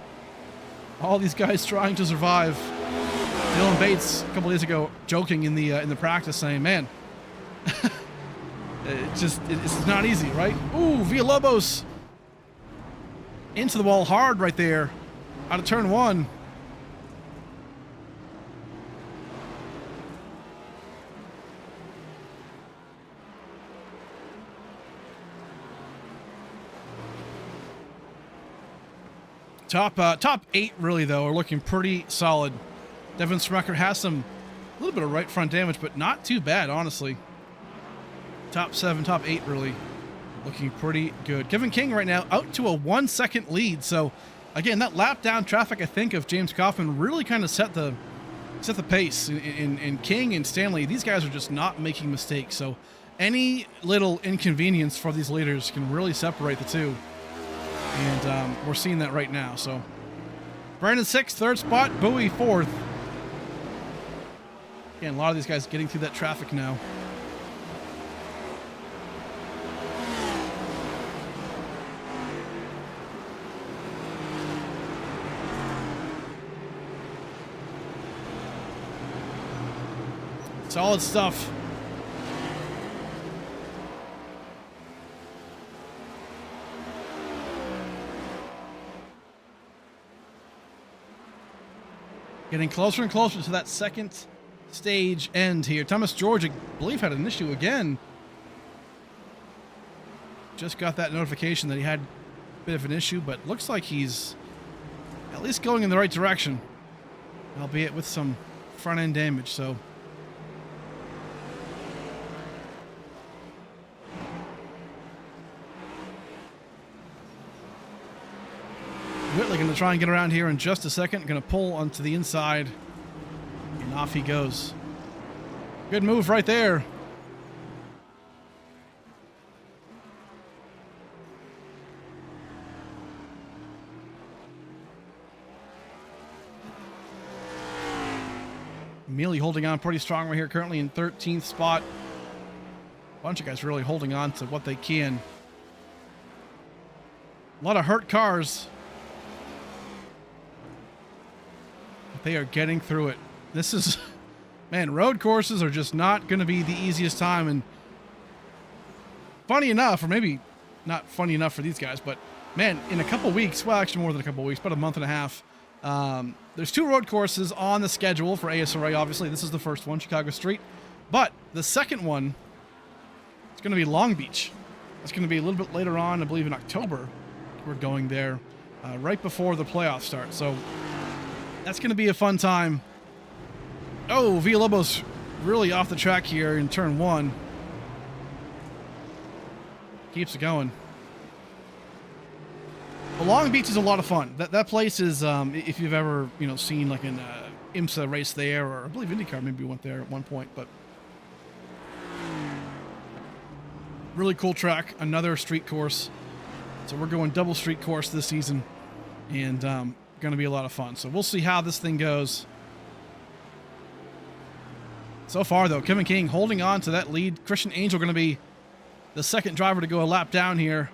All these guys trying to survive. Dylan Bates a couple days ago joking in the practice saying, man, it's not easy, right? Ooh, Villalobos into the wall hard right there out of turn 1. Top 8 really though are looking pretty solid. Devin Smucker has a little bit of right front damage, but not too bad, honestly. Top 7, top 8 really looking pretty good. Kevin King right now out to a 1-second lead. So again, that lap down traffic, I think, of James Kaufman really kind of set the pace. In King and Stanley, these guys are just not making mistakes. So any little inconvenience for these leaders can really separate the two. And we're seeing that right now. So Brandon 6th, 3rd spot, Bowie 4th. Again, a lot of these guys getting through that traffic now. Solid stuff. Getting closer and closer to that second stage end here. Thomas George, I believe, had an issue again. Just got that notification that he had a bit of an issue, but looks like he's at least going in the right direction, albeit with some front end damage. So Whitley going to try and get around here in just a second. Going to pull onto the inside, and off he goes. Good move right there. Mealy holding on pretty strong right here, currently in 13th spot. A bunch of guys really holding on to what they can. A lot of hurt cars. They are getting through it. This is, man, road courses are just not going to be the easiest time. And funny enough, or maybe not funny enough for these guys, but man, in a couple weeks, well, actually more than a couple weeks, about a month and a half, there's 2 road courses on the schedule for ASRA. Obviously, this is the first one, Chicago Street. But the second one, it's going to be Long Beach. It's going to be a little bit later on, I believe in October. We're going there right before the playoffs start. So that's going to be a fun time. Oh, Villalobos really off the track here in turn 1. Keeps it going. Well, Long Beach is a lot of fun. That place is, if you've ever seen like an IMSA race there, or I believe IndyCar maybe went there at one point, but really cool track. Another street course. So we're going double street course this season, and going to be a lot of fun. So we'll see how this thing goes. So far, though, Kevin King holding on to that lead. Christian Angel going to be the second driver to go a lap down here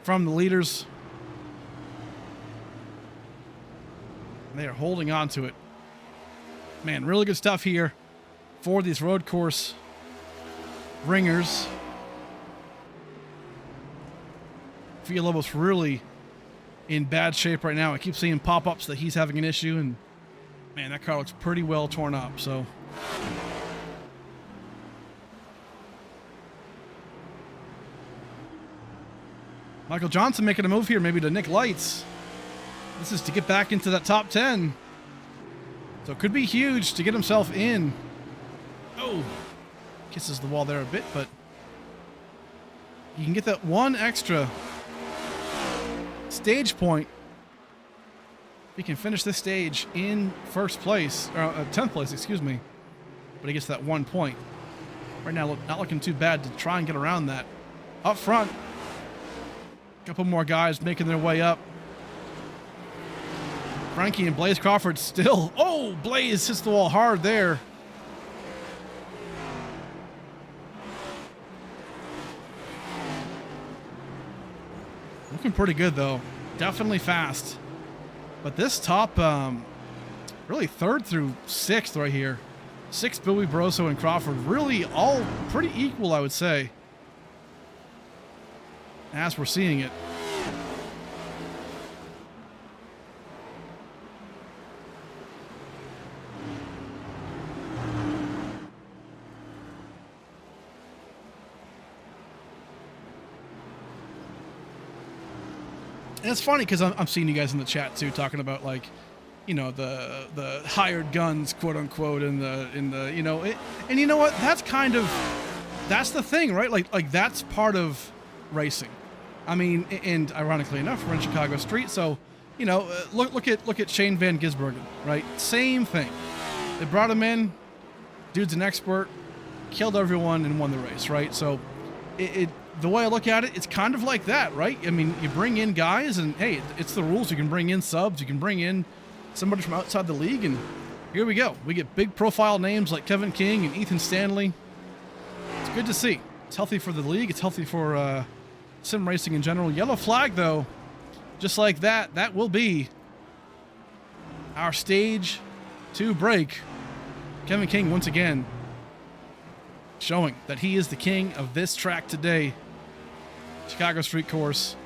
from the leaders. They are holding on to it. Man, really good stuff here for these road course ringers. Villalobos really in bad shape right now. I keep seeing pop-ups that he's having an issue, and man, that car looks pretty well torn up. So Michael Johnson making a move here, maybe to Nick Lights. This is to get back into that top 10. So it could be huge to get himself in. Oh, kisses the wall there a bit, but you can get that one extra stage point. He can finish this stage in first place, or 10th place, excuse me. But he gets that 1 point. Right now, not looking too bad to try and get around that. Up front, a couple more guys making their way up. Frankie and Blaze Crawford still. Oh, Blaze hits the wall hard there. Looking pretty good, though. Definitely fast. But this top, really 3rd through 6th right here. 6th, Bowie, Broso, and Crawford. Really all pretty equal, I would say, as we're seeing it. And it's funny because I'm seeing you guys in the chat too, talking about like, you know, the hired guns, quote unquote, and the you know, and you know what? That's the thing, right? Like that's part of racing. I mean, and ironically enough, we're in Chicago Street, so you know, look at Shane Van Gisbergen, right? Same thing. They brought him in. Dude's an expert. Killed everyone and won the race, right? So, the way I look at it, it's kind of like that, right? I mean, you bring in guys, and hey, it's the rules. You can bring in subs. You can bring in somebody from outside the league, and here we go. We get big profile names like Kevin King and Ethan Stanley. It's good to see. It's healthy for the league. It's healthy for sim racing in general. Yellow flag, though, just like that, that will be our stage 2 break. Kevin King, once again, showing that he is the king of this track today. Chicago Street Course.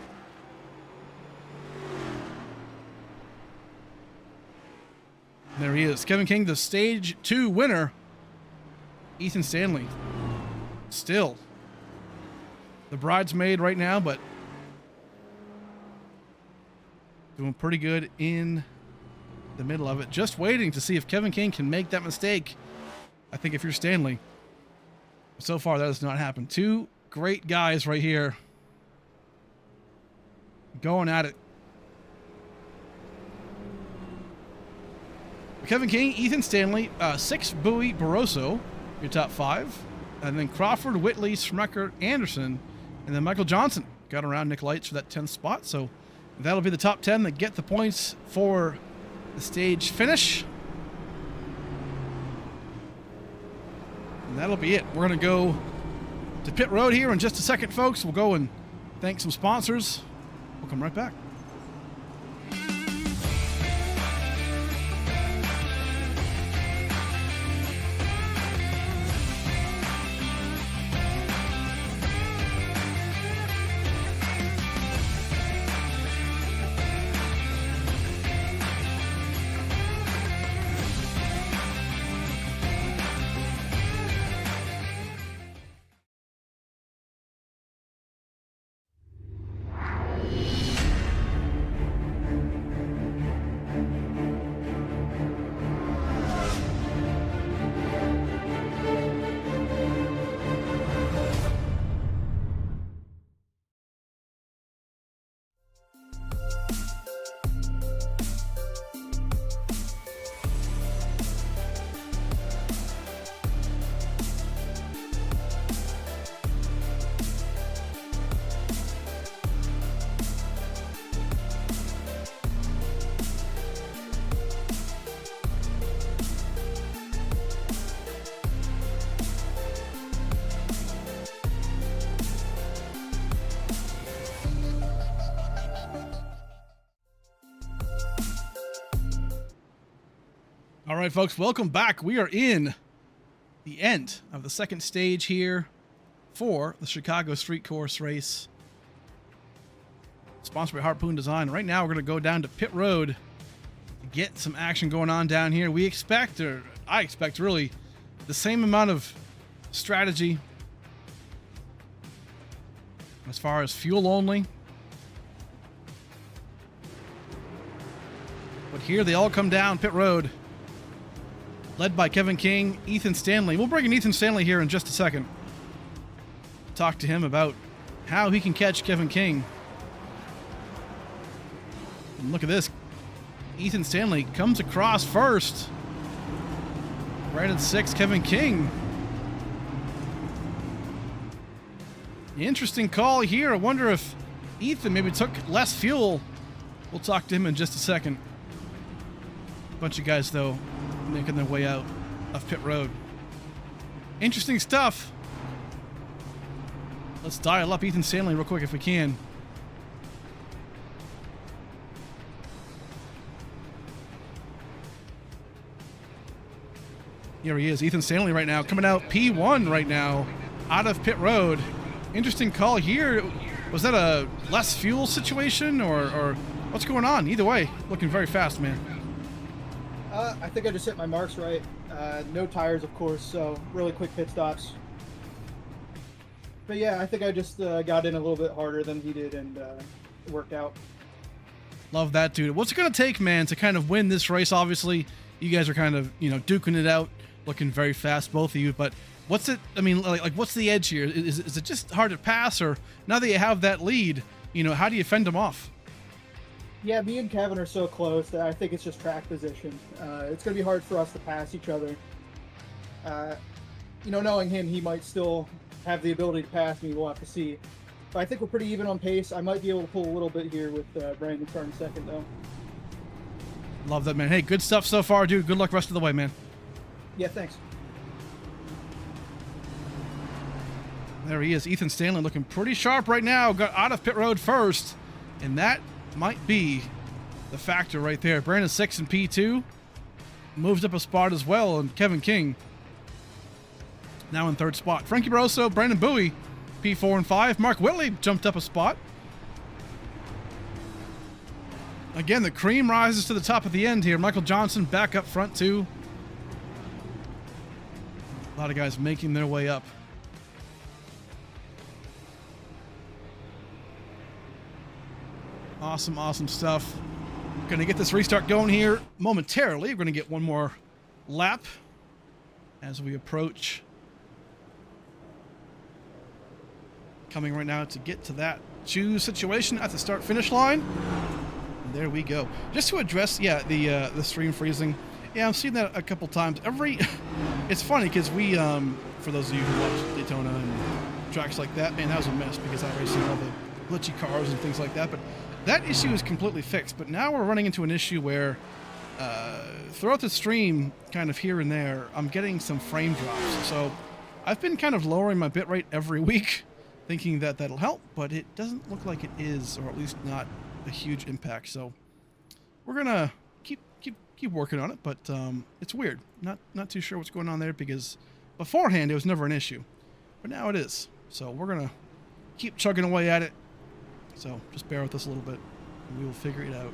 And there he is. Kevin King, the stage 2 winner. Ethan Stanley, still the bridesmaid right now, but doing pretty good in the middle of it. Just waiting to see if Kevin King can make that mistake. I think if you're Stanley. So far, that has not happened. 2 great guys right here going at it. Kevin King, Ethan Stanley, 6 Bowie Barroso, your top 5. And then Crawford, Whitley, Smecker, Anderson, and then Michael Johnson got around Nick Lights for that 10th spot. So that'll be the top 10 that get the points for the stage finish. And that'll be it. We're going to go to pit road here in just a second, folks. We'll go and thank some sponsors. We'll come right back. All right, folks, welcome back. We are in the end of the second stage here for the Chicago Street Course race. Sponsored by Harpoon Design. Right now, we're going to go down to pit road to get some action going on down here. We expect, or I expect really, the same amount of strategy as far as fuel only. But here they all come down pit road, led by Kevin King, Ethan Stanley. We'll bring in Ethan Stanley here in just a second. Talk to him about how he can catch Kevin King. And look at this. Ethan Stanley comes across first. Right at 6, Kevin King. Interesting call here. I wonder if Ethan maybe took less fuel. We'll talk to him in just a second. Bunch of guys, though, making their way out of pit road. Interesting stuff. Let's dial up Ethan Stanley real quick if we can. Here he is, Ethan Stanley right now, coming out P1 right now, out of pit road. Interesting call here. Was that a less fuel situation or what's going on? Either way, looking very fast, man. I think I just hit my marks right. No tires, of course, so really quick pit stops. But yeah, I think I just got in a little bit harder than he did, and it worked out. Love that, dude. What's it going to take, man, to kind of win this race? Obviously, you guys are kind of, duking it out, looking very fast, both of you. But what's it, I mean, like what's the edge here? Is it just hard to pass? Or now that you have that lead, how do you fend them off? Yeah, me and Kevin are so close that I think it's just track position. It's going to be hard for us to pass each other. Knowing him, he might still have the ability to pass me. We'll have to see. But I think we're pretty even on pace. I might be able to pull a little bit here with Brandon starting second, though. Love that, man. Hey, good stuff so far, dude. Good luck rest of the way, man. Yeah, thanks. There he is. Ethan Stanley looking pretty sharp right now. Got out of pit road first. And that might be the factor right there. Brandon 6 in P2. Moves up a spot as well. And Kevin King now in third spot. Frankie Barroso, Brandon Bowie, P4 and 5. Mark Whitley jumped up a spot. Again, the cream rises to the top at the end here. Michael Johnson back up front too. A lot of guys making their way up. Awesome, awesome stuff. Going to get this restart going here momentarily. We're going to get one more lap as we approach. Coming right now to get to that choose situation at the start-finish line. And there we go. Just to address, the stream freezing. Yeah, I've seen that a couple times. It's funny because we, for those of you who watch Daytona and tracks like that, man, that was a mess because I raced all the glitchy cars and things like that. But that issue is completely fixed. But now we're running into an issue where throughout the stream, kind of here and there, I'm getting some frame drops. So I've been kind of lowering my bitrate every week, thinking that that'll help, but it doesn't look like it is, or at least not a huge impact. So we're gonna keep working on it, but it's weird. Not too sure what's going on there because beforehand it was never an issue, but now it is. So we're gonna keep chugging away at it. So just bear with us a little bit, and we will figure it out.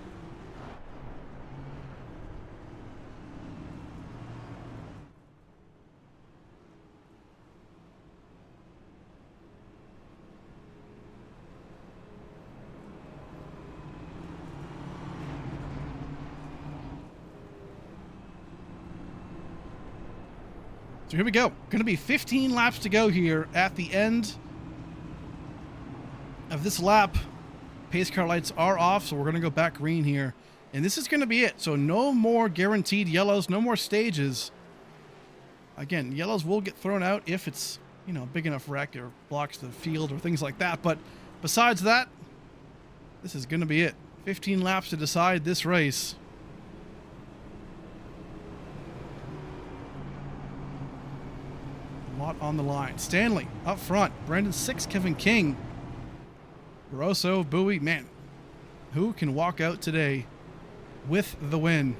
So here we go. Going to be 15 laps to go here at the end of this lap. Pace car lights are off, so we're going to go back green here. And this is going to be it. So no more guaranteed yellows, no more stages. Again, yellows will get thrown out if it's, a big enough wreck or blocks the field or things like that. But besides that, this is going to be it. 15 laps to decide this race. A lot on the line. Stanley up front. Brandon 6, Kevin King. Barroso, Bowie, man, who can walk out today with the win?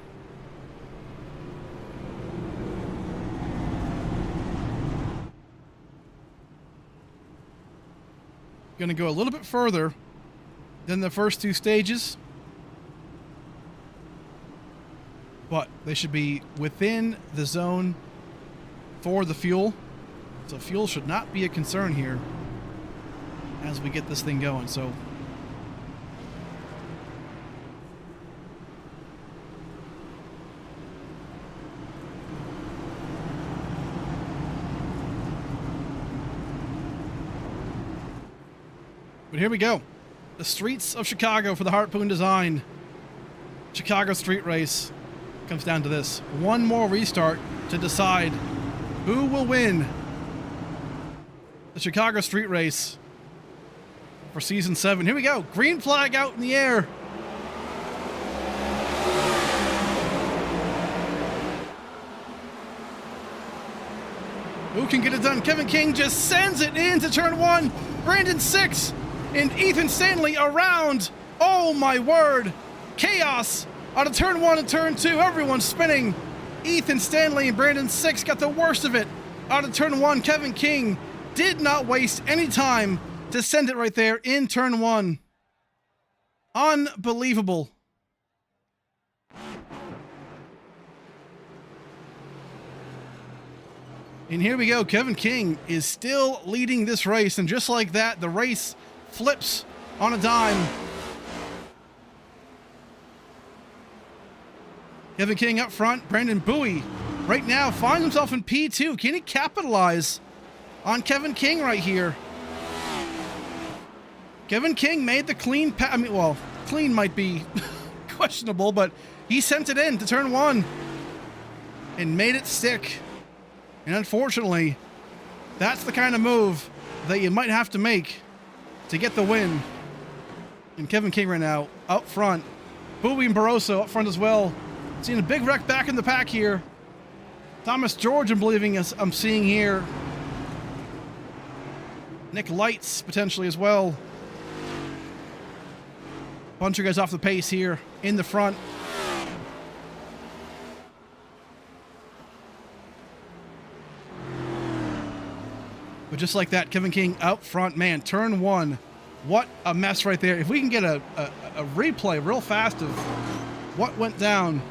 Going to go a little bit further than the first two stages, but they should be within the zone for the fuel. So fuel should not be a concern here as we get this thing going. So but here we go. The streets of Chicago for the Harpoon design. Chicago street race comes down to this. One more restart to decide who will win the Chicago street race for season 7. Here we go. Green flag out in the air. Who can get it done? Kevin King just sends it into turn 1. Brandon 6 and Ethan Stanley around. Oh my word. Chaos out of turn 1 and turn 2. Everyone's spinning. Ethan Stanley and Brandon 6 got the worst of it out of turn 1. Kevin King did not waste any time to send it right there in turn 1. Unbelievable. And here we go. Kevin King is still leading this race. And just like that, the race flips on a dime. Kevin King up front. Brandon Bowie right now finds himself in P2. Can he capitalize on Kevin King right here? Kevin King made the clean I mean, well, clean might be questionable, but he sent it in to turn 1 and made it stick. And unfortunately, that's the kind of move that you might have to make to get the win. And Kevin King right now up front. Bowie and Barroso up front as well. Seeing a big wreck back in the pack here. Thomas George, I'm seeing here. Nick Lights potentially as well. Bunch of guys off the pace here in the front. But just like that, Kevin King out front, man, turn 1. What a mess right there. If we can get a replay real fast of what went down.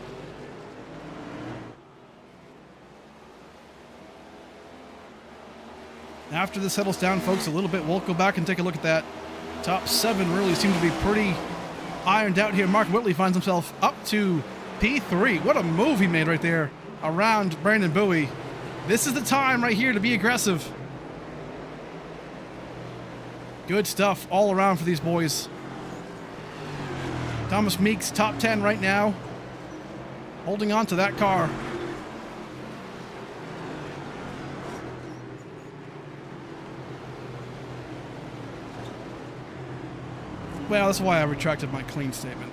After this settles down, folks, a little bit, we'll go back and take a look at that. Top 7 really seem to be pretty ironed out here. Mark Whitley finds himself up to P3. What a move he made right there around Brandon Bowie. This is the time right here to be aggressive. Good stuff all around for these boys. Thomas Meeks, top 10 right now. Holding on to that car. Well, that's why I retracted my clean statement.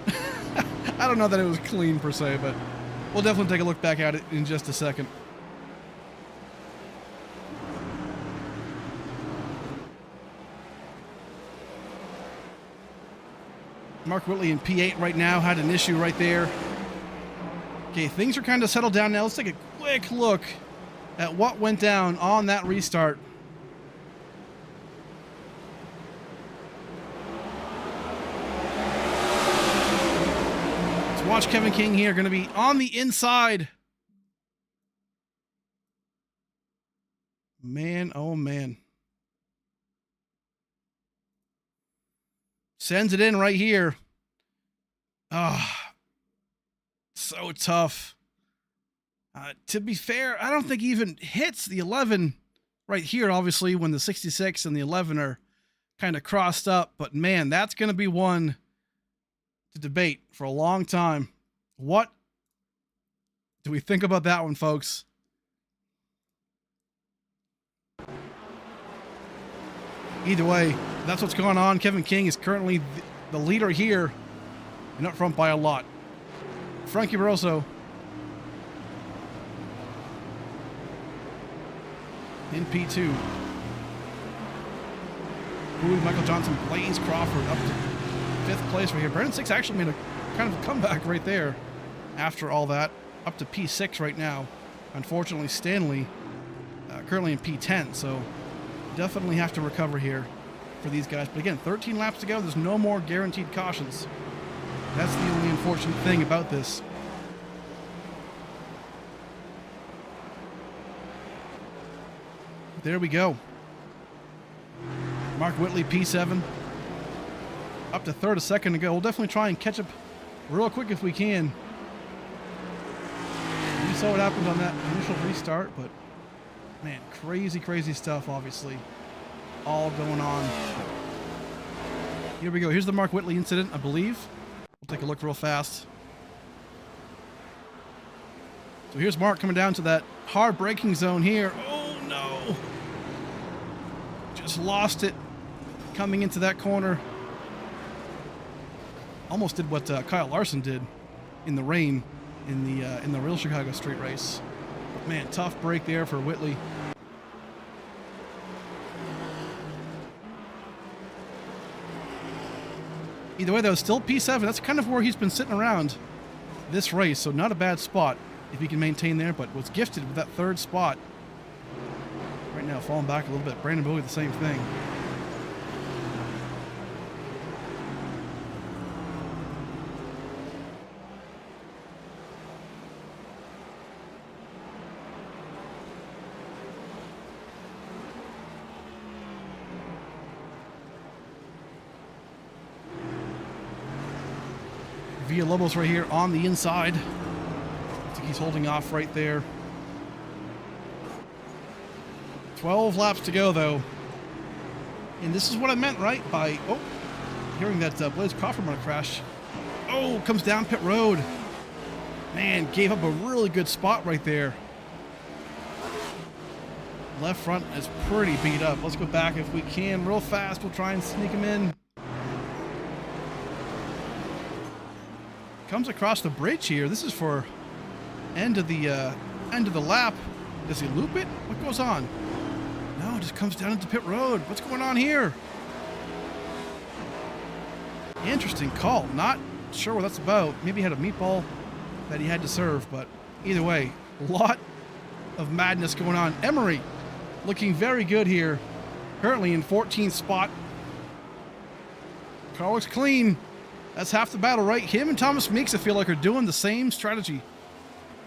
I don't know that it was clean per se, but we'll definitely take a look back at it in just a second. Mark Whitley in P8 right now, had an issue right there. Okay, things are kind of settled down now. Let's take a quick look at what went down on that restart. Let's watch Kevin King here, going to be on the inside. Man, oh man. Sends it in right here. Ah, so tough. To be fair, I don't think he even hits the 11 right here, obviously, when the 66 and the 11 are kind of crossed up. But man, that's going to be one to debate for a long time. What do we think about that one, folks? Either way, that's what's going on. Kevin King is currently the leader here and up front by a lot. Frankie Barroso in P2. Ooh, Michael Johnson, Blaze Crawford up to 5th place right here. Brandon Six actually made a kind of a comeback right there after all that. Up to P6 right now. Unfortunately, Stanley currently in P10, so definitely have to recover here for these guys. But again, 13 laps to go. There's no more guaranteed cautions. That's the only unfortunate thing about this. There we go. Mark Whitley, P7. Up to 3rd, a second to go. We'll definitely try and catch up real quick if we can. We saw what happened on that initial restart, but man, crazy stuff, obviously, all going on. Here we go. Here's the Mark Whitley incident, I believe. We'll take a look real fast. So here's Mark coming down to that hard braking zone here. Oh no! Just lost it coming into that corner. Almost did what Kyle Larson did in the rain in the real Chicago street race. But man, tough break there for Whitley. Either way, though, still P7. That's kind of where he's been sitting around this race, so not a bad spot if he can maintain there, but was gifted with that 3rd spot. Right now, falling back a little bit. Brandon Bowie, the same thing. Villalobos right here on the inside. like he's holding off right there. 12 laps to go, though. And this is what I meant, right? By, hearing that Blaze Crawford might crash. Oh, comes down pit road. Man, gave up a really good spot right there. Left front is pretty beat up. Let's go back if we can real fast. We'll try and sneak him in. Comes across the bridge here. This is for end of the lap. Does he loop it? What goes on? No, just comes down into pit road. What's going on here? Interesting call. Not sure what that's about. Maybe he had a meatball that he had to serve, but either way, a lot of madness going on. Emery looking very good here. Currently in 14th spot. Car looks clean. That's half the battle, right? Him and Thomas Meeks, I feel like, are doing the same strategy.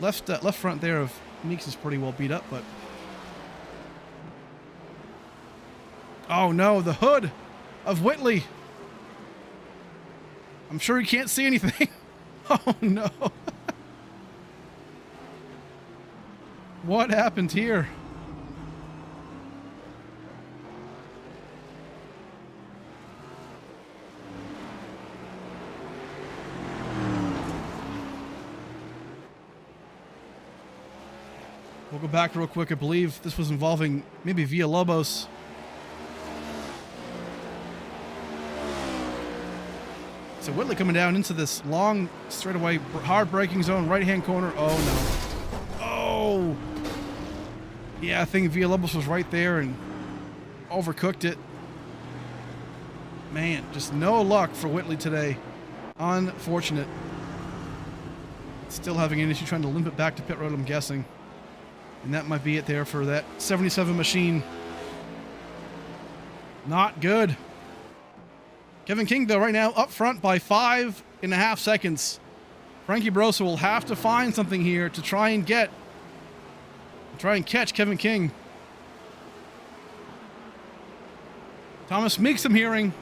Left front there of Meeks is pretty well beat up, but... Oh no, the hood of Whitley. I'm sure he can't see anything. Oh no. What happened here? We'll go back real quick. I believe this was involving maybe Villalobos. So Whitley coming down into this long straightaway, hard braking zone, right-hand corner. Oh no. Oh. Yeah, I think Villalobos was right there and overcooked it. Man, just no luck for Whitley today. Unfortunate. Still having an issue trying to limp it back to pit road, I'm guessing. And that might be it there for that 77 machine. Not good. Kevin King, though, right now up front by 5.5 seconds. Frankie Brosa will have to find something here to try and catch Kevin King. Thomas Meeks, I'm hearing.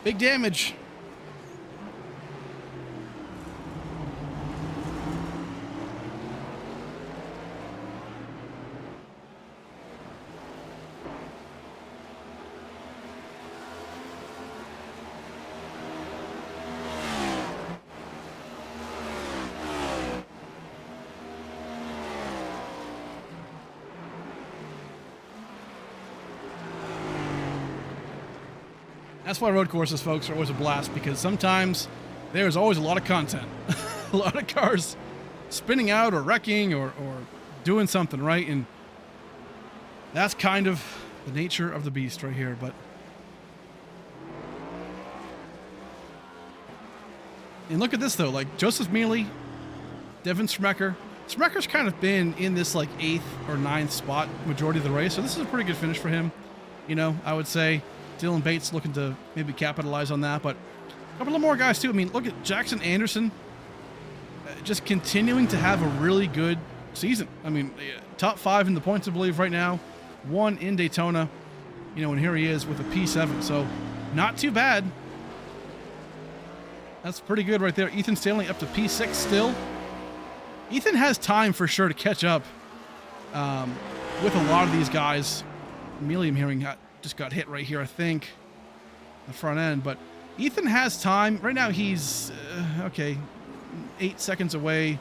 Big damage. That's why road courses, folks, are always a blast, because sometimes there's always a lot of content. A lot of cars spinning out or wrecking or doing something, right? And that's kind of the nature of the beast right here. But and look at this, though. Like, Joseph Mealy, Devin Smecker. Smecker's kind of been in this, like, 8th or 9th spot majority of the race, so this is a pretty good finish for him. You know, I would say Dylan Bates looking to maybe capitalize on that, but a couple of more guys too. I mean, look at Jackson Anderson, just continuing to have a really good season. I mean, top 5 in the points, I believe, right now. 1 in Daytona, you know, and here he is with a P7, so not too bad. That's pretty good right there. Ethan Stanley up to P6 still. Ethan has time for sure to catch up with a lot of these guys. Mealy, I'm hearing, just got hit right here, I think, the front end. But Ethan has time. Right now he's, 8 seconds away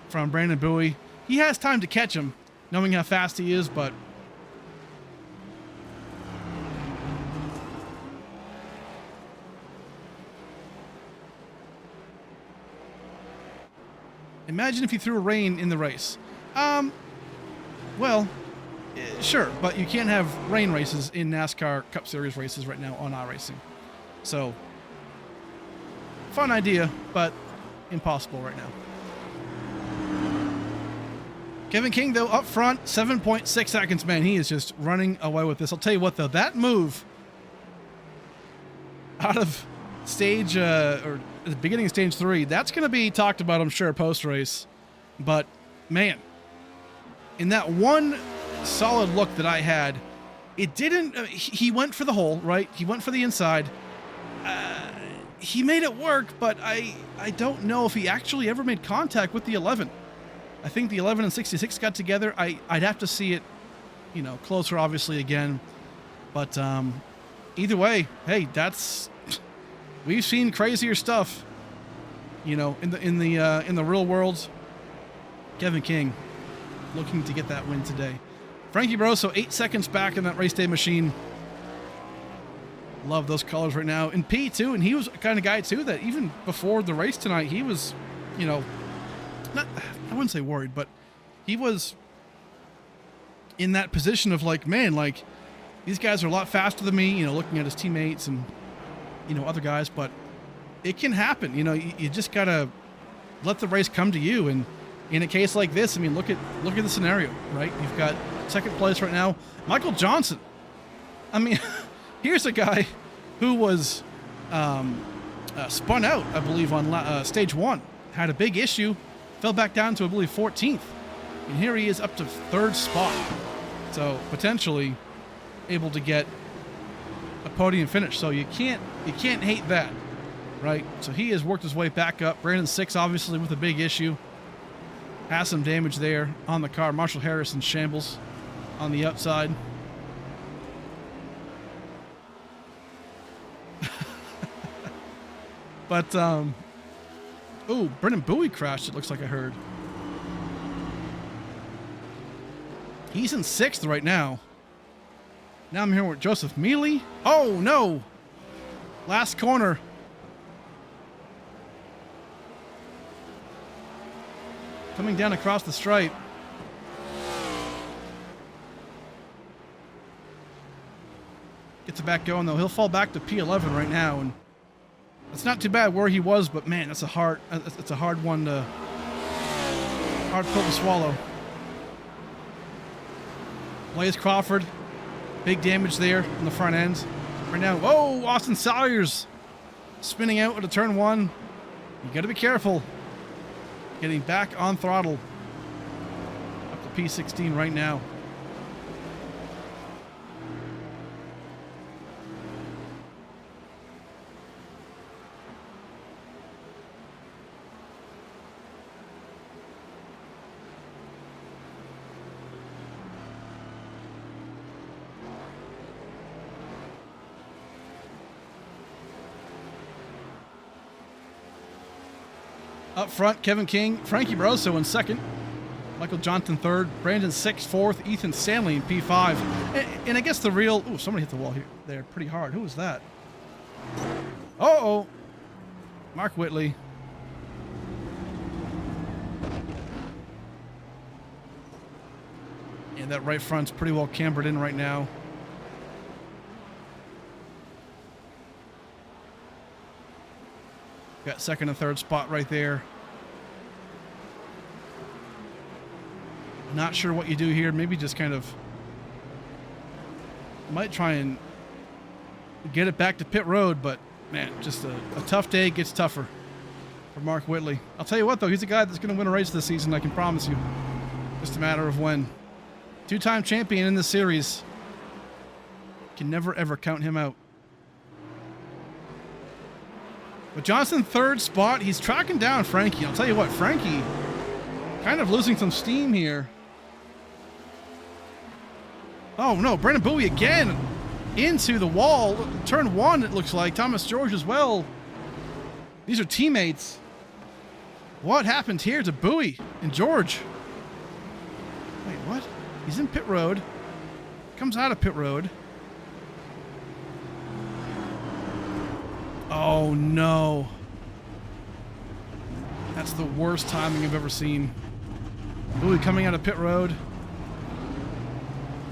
from Brandon Bowie. He has time to catch him, knowing how fast he is, but imagine if you threw a rain in the race. Well, sure, but you can't have rain races in NASCAR Cup Series races right now on iRacing. So, fun idea, but impossible right now. Kevin King, though, up front, 7.6 seconds. Man, he is just running away with this. I'll tell you what, though, that move out of stage, or the beginning of stage 3, that's going to be talked about, I'm sure, post-race. But, man, in that one solid look that I had, it didn't, he went for the hole, right? He went for the inside. he made it work, but I don't know if he actually ever made contact with the 11. I think the 11 and 66 got together. I'd have to see it, you know, closer, obviously, again. But either way, hey, we've seen crazier stuff, you know, in the real world. Kevin King looking to get that win today. Frankie Barroso 8 seconds back in that race day machine. Love those colors right now. And P too, and he was a kind of guy too that even before the race tonight, he was, you know, I wouldn't say worried, but he was in that position of like, man, like these guys are a lot faster than me, you know, looking at his teammates and, you know, other guys, but it can happen. You know, you just gotta let the race come to you. And in a case like this, I mean, look at the scenario, right? You've got second place right now, Michael Johnson. I mean, here's a guy who was spun out, I believe, on stage 1. Had a big issue, fell back down to, I believe, 14th. And here he is up to 3rd spot. So potentially able to get a podium finish. So you can't hate that, right? So he has worked his way back up. Brandon 6, obviously, with a big issue. Has some damage there on the car. Marshall Harris in shambles on the outside. But, oh, Brendan Bowie crashed, it looks like I heard. He's in 6th right now. Now I'm here with Joseph Mealy. Oh, no. Last corner. Coming down across the stripe. Gets it back going, though. He'll fall back to P11 right now, and it's not too bad where he was, but man, it's a hard one to, hard pill to swallow. Blaze Crawford, big damage there in the front end. Right now, whoa, Austin Salyers spinning out into turn 1. You got to be careful. Getting back on throttle. Up to P16 right now. Up front, Kevin King, Frankie Barroso in 2nd, Michael Johnson 3rd, Brandon 6th, 4th, Ethan Stanley in P5. And I guess the real... Oh, somebody hit the wall here there pretty hard. Who was that? Uh-oh. Mark Whitley. And that right front's pretty well cambered in right now. Got 2nd and 3rd spot right there. Not sure what you do here. Maybe just kind of might try and get it back to pit road, but man, just a tough day. Gets tougher for Mark Whitley. I'll tell you what, though, he's a guy that's going to win a race this season, I can promise you. Just a matter of when. 2-time champion in this series. Can never, ever count him out. But Johnson 3rd spot. He's tracking down Frankie. I'll tell you what, Frankie kind of losing some steam here. Oh no, Brendan Bowie again into the wall. Turn 1, it looks like. Thomas George as well. These are teammates. What happened here to Bowie and George? Wait, what? He's in pit road. Comes out of pit road. Oh no. That's the worst timing I've ever seen. Bowie coming out of pit road.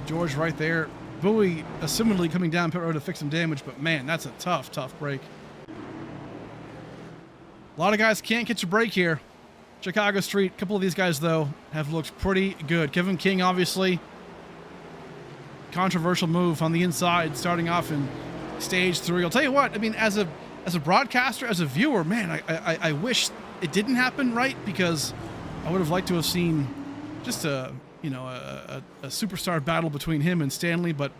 George right there. Bowie assumedly coming down pit road to fix some damage, but man, that's a tough, tough break. A lot of guys can't catch a break here. Chicago Street, a couple of these guys, though, have looked pretty good. Kevin King, obviously. Controversial move on the inside, starting off in stage 3. I'll tell you what, I mean, as a broadcaster, as a viewer, man, I wish it didn't happen, right? Because I would have liked to have seen just a superstar battle between him and Stanley, but,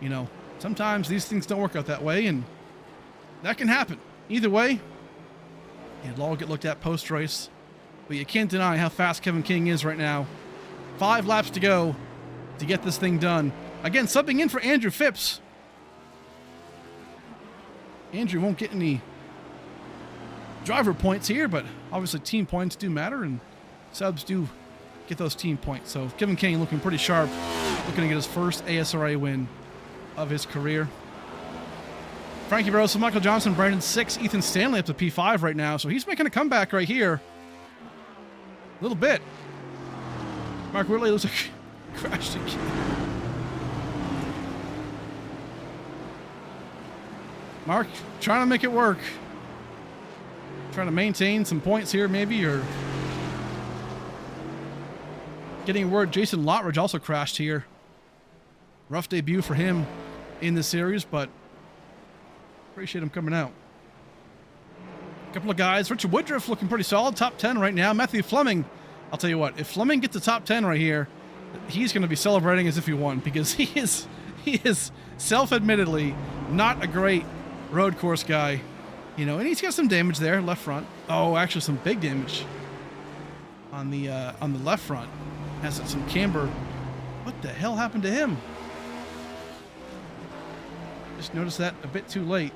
you know, sometimes these things don't work out that way, and that can happen. Either way, it'll all get looked at post-race. But you can't deny how fast Kevin King is right now. 5 laps to go to get this thing done. Again, subbing in for Andrew Phipps. Andrew won't get any driver points here, but obviously team points do matter, and subs do get those team points. So Kevin King looking pretty sharp, looking to get his first ASRA win of his career. Frankie Barroso, Michael Johnson, Brandon 6, Ethan Stanley up to P5 right now, so he's making a comeback right here. A little bit. Mark Whitley looks like crashed again. Mark, trying to make it work. Trying to maintain some points here, maybe, or getting word Jason Lottridge also crashed here. Rough debut for him in the series, but appreciate him coming out. A couple of guys. Richard Woodruff looking pretty solid. Top 10 right now. Matthew Fleming. I'll tell you what, if Fleming gets the top 10 right here, he's going to be celebrating as if he won, because he is self-admittedly not a great road course guy. You know, and he's got some damage there, left front. Oh, actually some big damage on the left front. Has some camber. What the hell happened to him? Just noticed that a bit too late.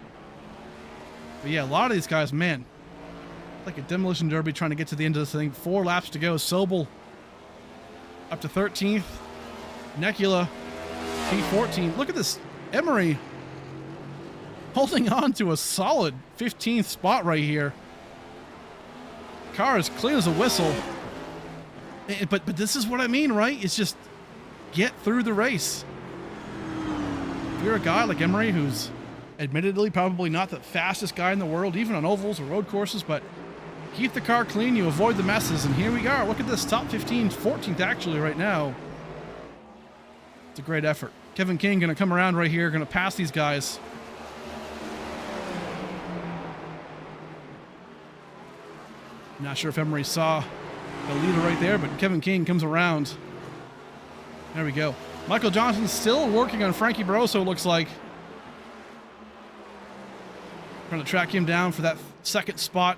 But yeah, a lot of these guys, man, like a demolition derby trying to get to the end of this thing. 4 laps to go. Sobel up to 13th. Necula P14. Look at this. Emery holding on to a solid 15th spot right here. Car is clean as a whistle. But this is what I mean, right? It's just get through the race. If you're a guy like Emery, who's admittedly probably not the fastest guy in the world, even on ovals or road courses, but keep the car clean, you avoid the messes, and here we are. Look at this, top 15, 14th actually right now. It's a great effort. Kevin King going to come around right here, going to pass these guys. Not sure if Emery saw the leader right there, but Kevin King comes around. There we go. Michael Johnson still working on Frankie Barroso, looks like. Trying to track him down for that second spot.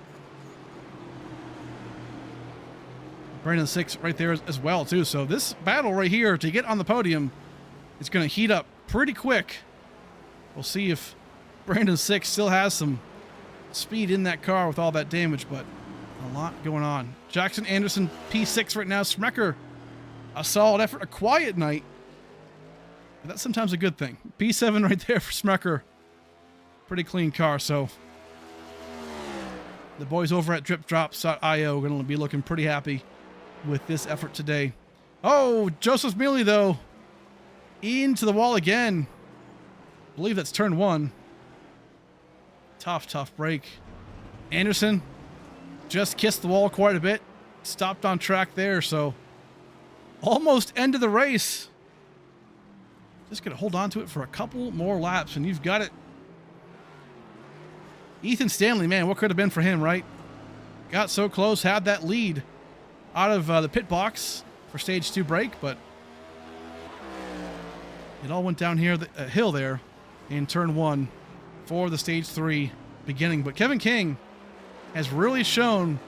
Brandon 6 right there as well, too. So this battle right here to get on the podium is going to heat up pretty quick. We'll see if Brandon 6 still has some speed in that car with all that damage, but a lot going on. Jackson Anderson, P6 right now. Smecker, a solid effort, a quiet night. But that's sometimes a good thing. P7 right there for Smecker. Pretty clean car, so the boys over at dripdrops.io are going to be looking pretty happy with this effort today. Oh, Joseph Mealy, though, into the wall again. I believe that's turn 1. Tough break. Anderson just kissed the wall quite a bit. Stopped on track there, so almost end of the race. Just going to hold on to it for a couple more laps, and you've got it. Ethan Stanley, man, what could have been for him, right? Got so close, had that lead out of the pit box for stage 2 break, but it all went down here, the hill there in turn 1 for the stage 3 beginning. But Kevin King has really shown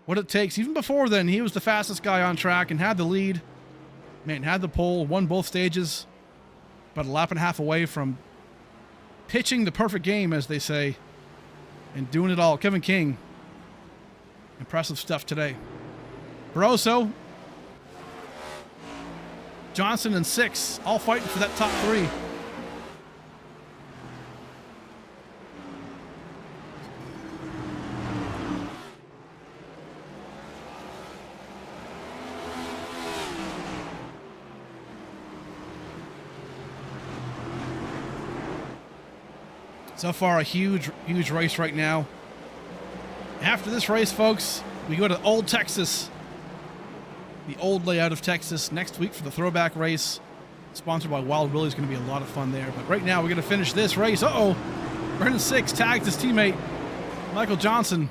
what it takes. Even before then, he was the fastest guy on track and had the lead. Man, had the pole, won both stages, but a lap and a half away from pitching the perfect game, as they say, and doing it all. Kevin King, impressive stuff today. Barroso, Johnson, and 6 all fighting for that top 3. So far, a huge race right now. After this race, folks, we go to Old Texas, the old layout of Texas, next week for the throwback race, sponsored by Wild Willie's. Going to be a lot of fun there. But right now, we're going to finish this race. Uh-oh. Brandon 6 tagged his teammate, Michael Johnson.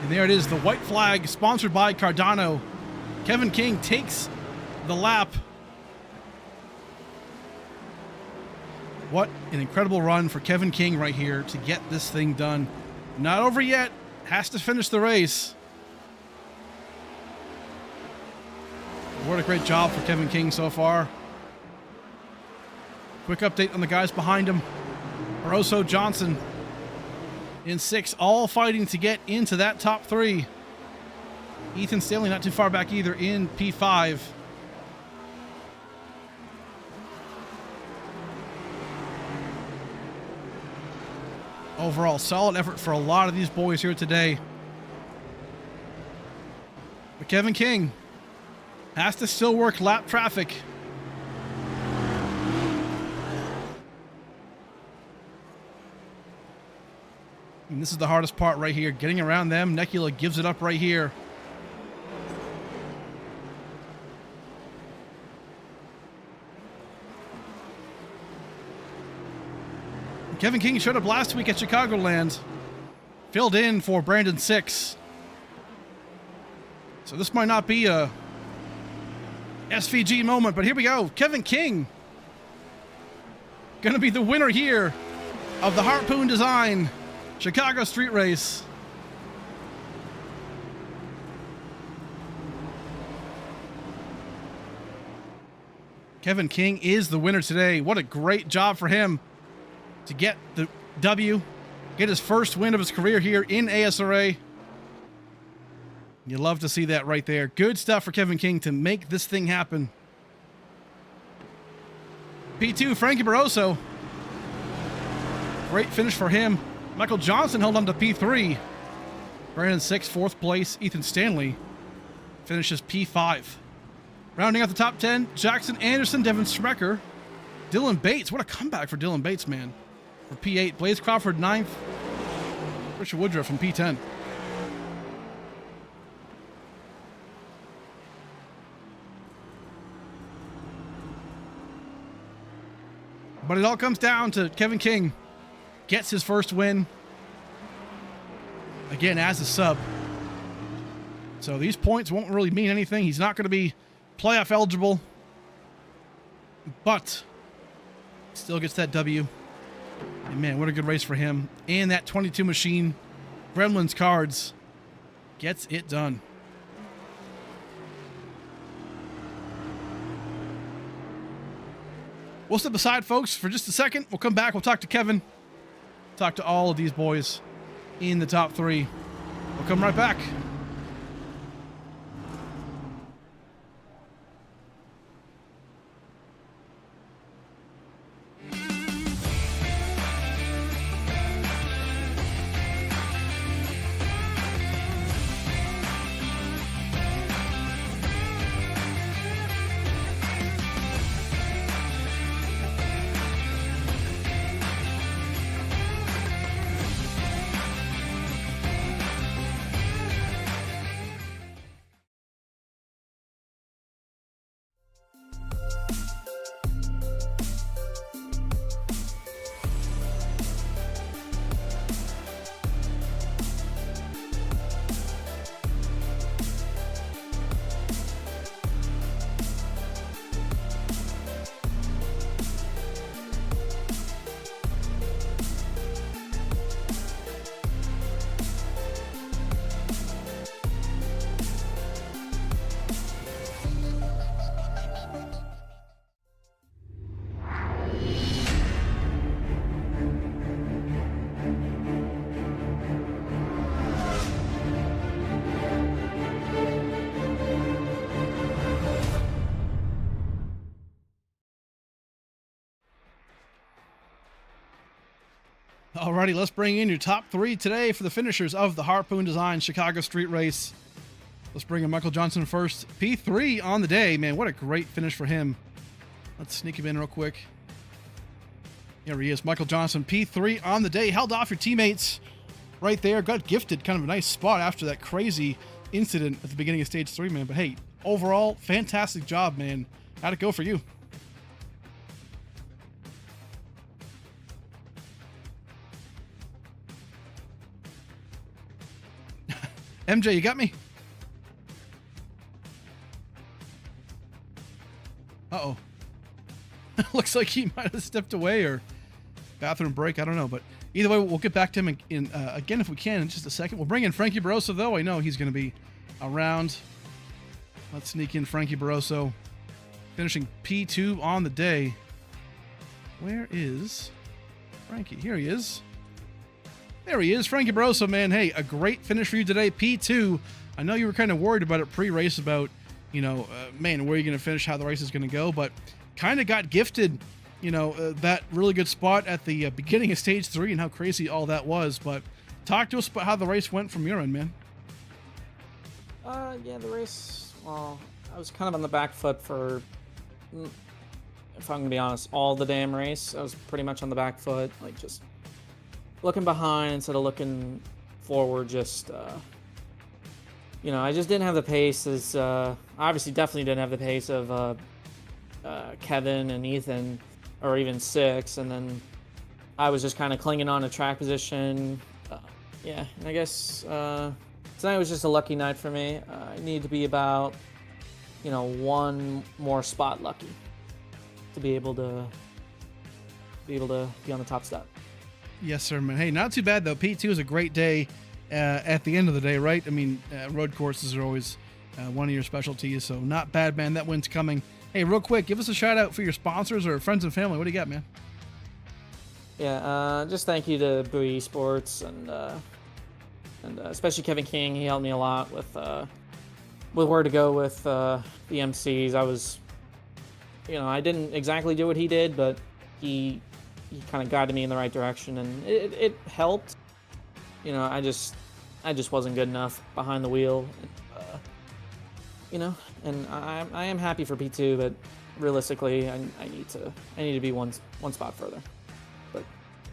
And there it is, the white flag, sponsored by Cardano. Kevin King takes the lap. What an incredible run for Kevin King right here to get this thing done. Not over yet. Has to finish the race. What a great job for Kevin King so far. Quick update on the guys behind him. Barroso, Johnson in 6, all fighting to get into that top 3. Ethan Stanley not too far back either in P5. Overall, solid effort for a lot of these boys here today. But Kevin King has to still work lap traffic. And this is the hardest part right here, getting around them. Nekula gives it up right here. Kevin King showed up last week at Chicagoland. Filled in for Brandon 6. So this might not be a SVG moment, but here we go. Kevin King gonna be the winner here of the Harpoon Design Chicago Street Race. Kevin King is the winner today. What a great job for him to get the W, get his first win of his career here in ASRA. You love to see that right there. Good stuff for Kevin King to make this thing happen. P2, Frankie Barroso. Great finish for him. Michael Johnson held on to P3. Brandon 6, 4th place. Ethan Stanley finishes P5. Rounding out the top 10, Jackson Anderson, Devin Schmecker, Dylan Bates. What a comeback for Dylan Bates, man. For P8, Blaze Crawford 9th. Richard Woodruff from P10. But it all comes down to Kevin King gets his first win. Again, as a sub. So these points won't really mean anything. He's not going to be playoff eligible. But still gets that W. And man, what a good race for him. And that 22 machine, Gremlins cards, gets it done. We'll step aside, folks, for just a second. We'll come back. We'll talk to Kevin. Talk to all of these boys in the top 3. We'll come right back. Alrighty, let's bring in your top 3 today for the finishers of the Harpoon Design Chicago Street Race. Let's bring in Michael Johnson first. P3 on the day. Man, what a great finish for him. Let's sneak him in real quick. Here he is, Michael Johnson, P3 on the day. Held off your teammates right there. Got gifted kind of a nice spot after that crazy incident at the beginning of Stage 3, man. But hey, overall, fantastic job, man. How'd it go for you? MJ, you got me? Uh-oh. Looks like he might have stepped away or bathroom break. I don't know, but either way, we'll get back to him again if we can in just a second. We'll bring in Frankie Barroso, though. I know he's going to be around. Let's sneak in Frankie Barroso, finishing P2 on the day. Where is Frankie? Here he is. There he is, Frankie Barroso, man. Hey, a great finish for you today, P2. I know you were kind of worried about it pre-race about, man, where are you going to finish, how the race is going to go, but kind of got gifted, that really good spot at the beginning of stage 3 and how crazy all that was. But talk to us about how the race went from your end, man. Yeah, the race, well, I was kind of on the back foot for, if I'm going to be honest, all the damn race. I was pretty much on the back foot, like just looking behind instead of looking forward. Just, I just didn't have the pace as, obviously definitely didn't have the pace of Kevin and Ethan, or even Six, and then I was just kind of clinging on to track position. Yeah, and I guess tonight was just a lucky night for me. I needed to be about, one more spot lucky to be able to be on the top step. Yes, sir, man. Hey, not too bad though. P2 is a great day at the end of the day, right? I mean, road courses are always one of your specialties, so not bad, man. That win's coming. Hey, real quick, give us a shout out for your sponsors or friends and family. What do you got, man? Yeah, just thank you to Bowie Esports and especially Kevin King. He helped me a lot with where to go with the MCs. I was, I didn't exactly do what he did, but he kind of guided me in the right direction, and it helped. I just wasn't good enough behind the wheel. And I am happy for P2, but realistically, I need to be one spot further. But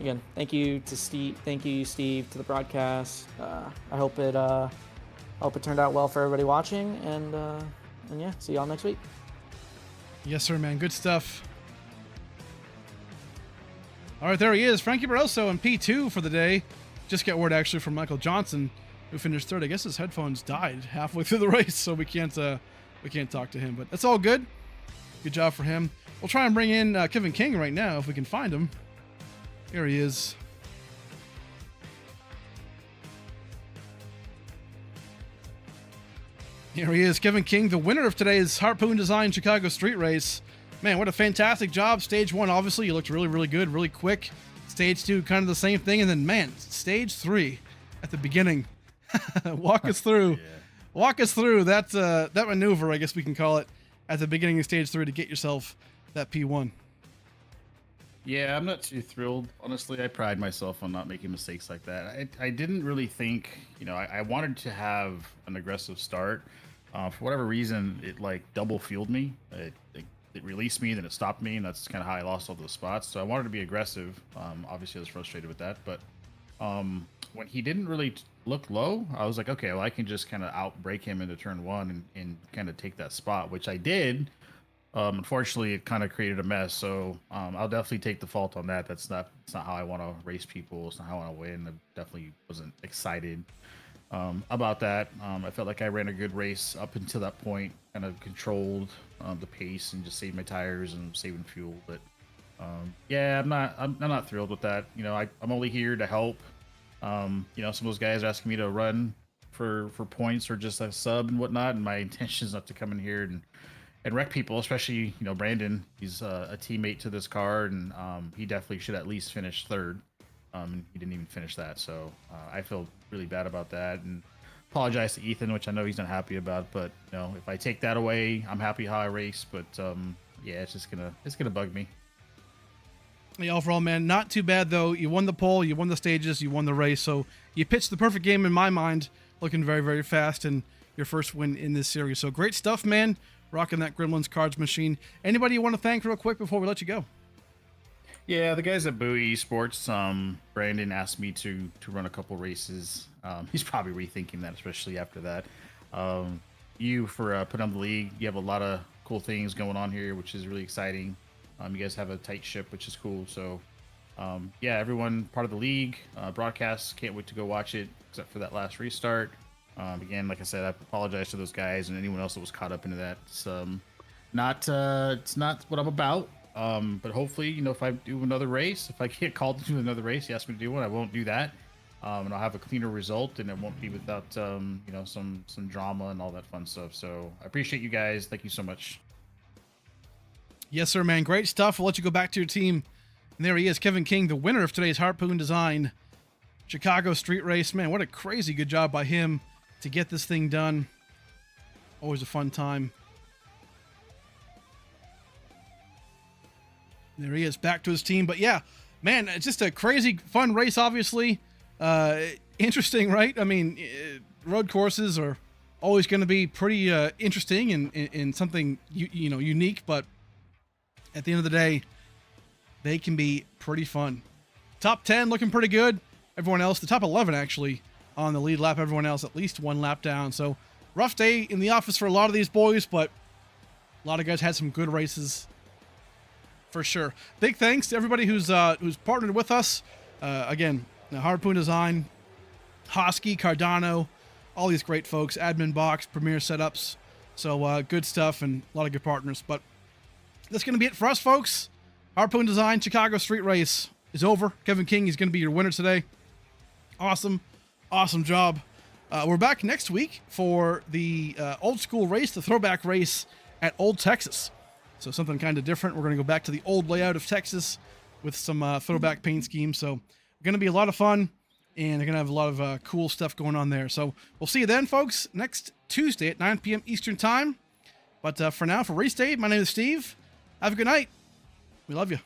again, thank you, Steve, to the broadcast. I hope it turned out well for everybody watching, and yeah, see y'all next week. Yes, sir, man. Good stuff. All right, there he is, Frankie Barroso in P2 for the day. Just got word actually from Michael Johnson, who finished third. I guess his headphones died halfway through the race, so we can't talk to him. But that's all good. Good job for him. We'll try and bring in Kevin King right now if we can find him. Here he is. Here he is, Kevin King, the winner of today's Harpoon Design Chicago Street Race. Man, what a fantastic job. Stage 1, obviously, you looked really, really good, really quick. Stage 2, kind of the same thing. And then, man, Stage 3 at the beginning. Walk us through. Yeah. Walk us through that maneuver, I guess we can call it, at the beginning of Stage 3 to get yourself that P1. Yeah, I'm not too thrilled. Honestly, I pride myself on not making mistakes like that. I didn't really think, I wanted to have an aggressive start. For whatever reason, it double fueled me. It released me, then it stopped me, and that's kind of how I lost all those spots. So I wanted to be aggressive. Obviously, I was frustrated with that. But when he didn't really look low, I was like, okay, well, I can just kind of outbrake him into turn 1 and kind of take that spot, which I did. Unfortunately, it kind of created a mess. So I'll definitely take the fault on that. It's not how I want to race people. It's not how I want to win. I definitely wasn't excited about that. I felt like I ran a good race up until that point, kind of controlled the pace and just saved my tires and saving fuel. But yeah, I'm not thrilled with that. I'm only here to help. Some of those guys are asking me to run for points or just a sub and whatnot, and my intention is not to come in here and wreck people, especially Brandon. He's a teammate to this car, and he definitely should at least finish third. He didn't even finish that, so I feel really bad about that, and apologize to Ethan, which I know he's not happy about. But if I take that away, I'm happy how I race. But yeah, it's gonna bug me. Yeah, overall, man, not too bad though. You won the pole, you won the stages, you won the race, so you pitched the perfect game in my mind. Looking very, very fast, and your first win in this series. So great stuff, man. Rocking that Gremlins cards machine. Anybody you want to thank real quick before we let you go? Yeah, the guys at Bowie Esports. Brandon asked me to run a couple races. He's probably rethinking that, especially after that. You for putting on the league. You have a lot of cool things going on here, which is really exciting. You guys have a tight ship, which is cool. So yeah, everyone part of the league, broadcast, can't wait to go watch it, except for that last restart. Again, like I said, I apologize to those guys and anyone else that was caught up into that. It's not what I'm about. But hopefully, you know, if I do another race, if I get called to do another race, he asked me to do one, I won't do that. And I'll have a cleaner result, and it won't be without, you know, some drama and all that fun stuff. So I appreciate you guys. Thank you so much. Yes, sir, man. Great stuff. We'll let you go back to your team. And there he is, Kevin King, the winner of today's Harpoon Design Chicago Street Race. Man, what a crazy good job by him to get this thing done. Always a fun time. There he is, back to his team. But yeah, man, it's just a crazy fun race, obviously. Interesting, right? I mean, road courses are always going to be pretty interesting and something you know, unique, but at the end of the day, they can be pretty fun. Top 10 looking pretty good. Everyone else, the top 11 actually, on the lead lap. Everyone else at least one lap down. So rough day in the office for a lot of these boys, but a lot of guys had some good races for sure. Big thanks to everybody who's partnered with us. Again, Harpoon Design, Hosky, Cardano, all these great folks, Admin Box, Premier Setups. So good stuff and a lot of good partners. But that's going to be it for us, folks. Harpoon Design Chicago Street Race is over. Kevin King is going to be your winner today. Awesome job. We're back next week for the old school race, the throwback race at Old Texas. So something kind of different. We're going to go back to the old layout of Texas with some throwback paint schemes. So going to be a lot of fun, and they're going to have a lot of cool stuff going on there. So we'll see you then, folks, next Tuesday at 9 p.m. Eastern Time. But for now, for race day, my name is Steve. Have a good night. We love you.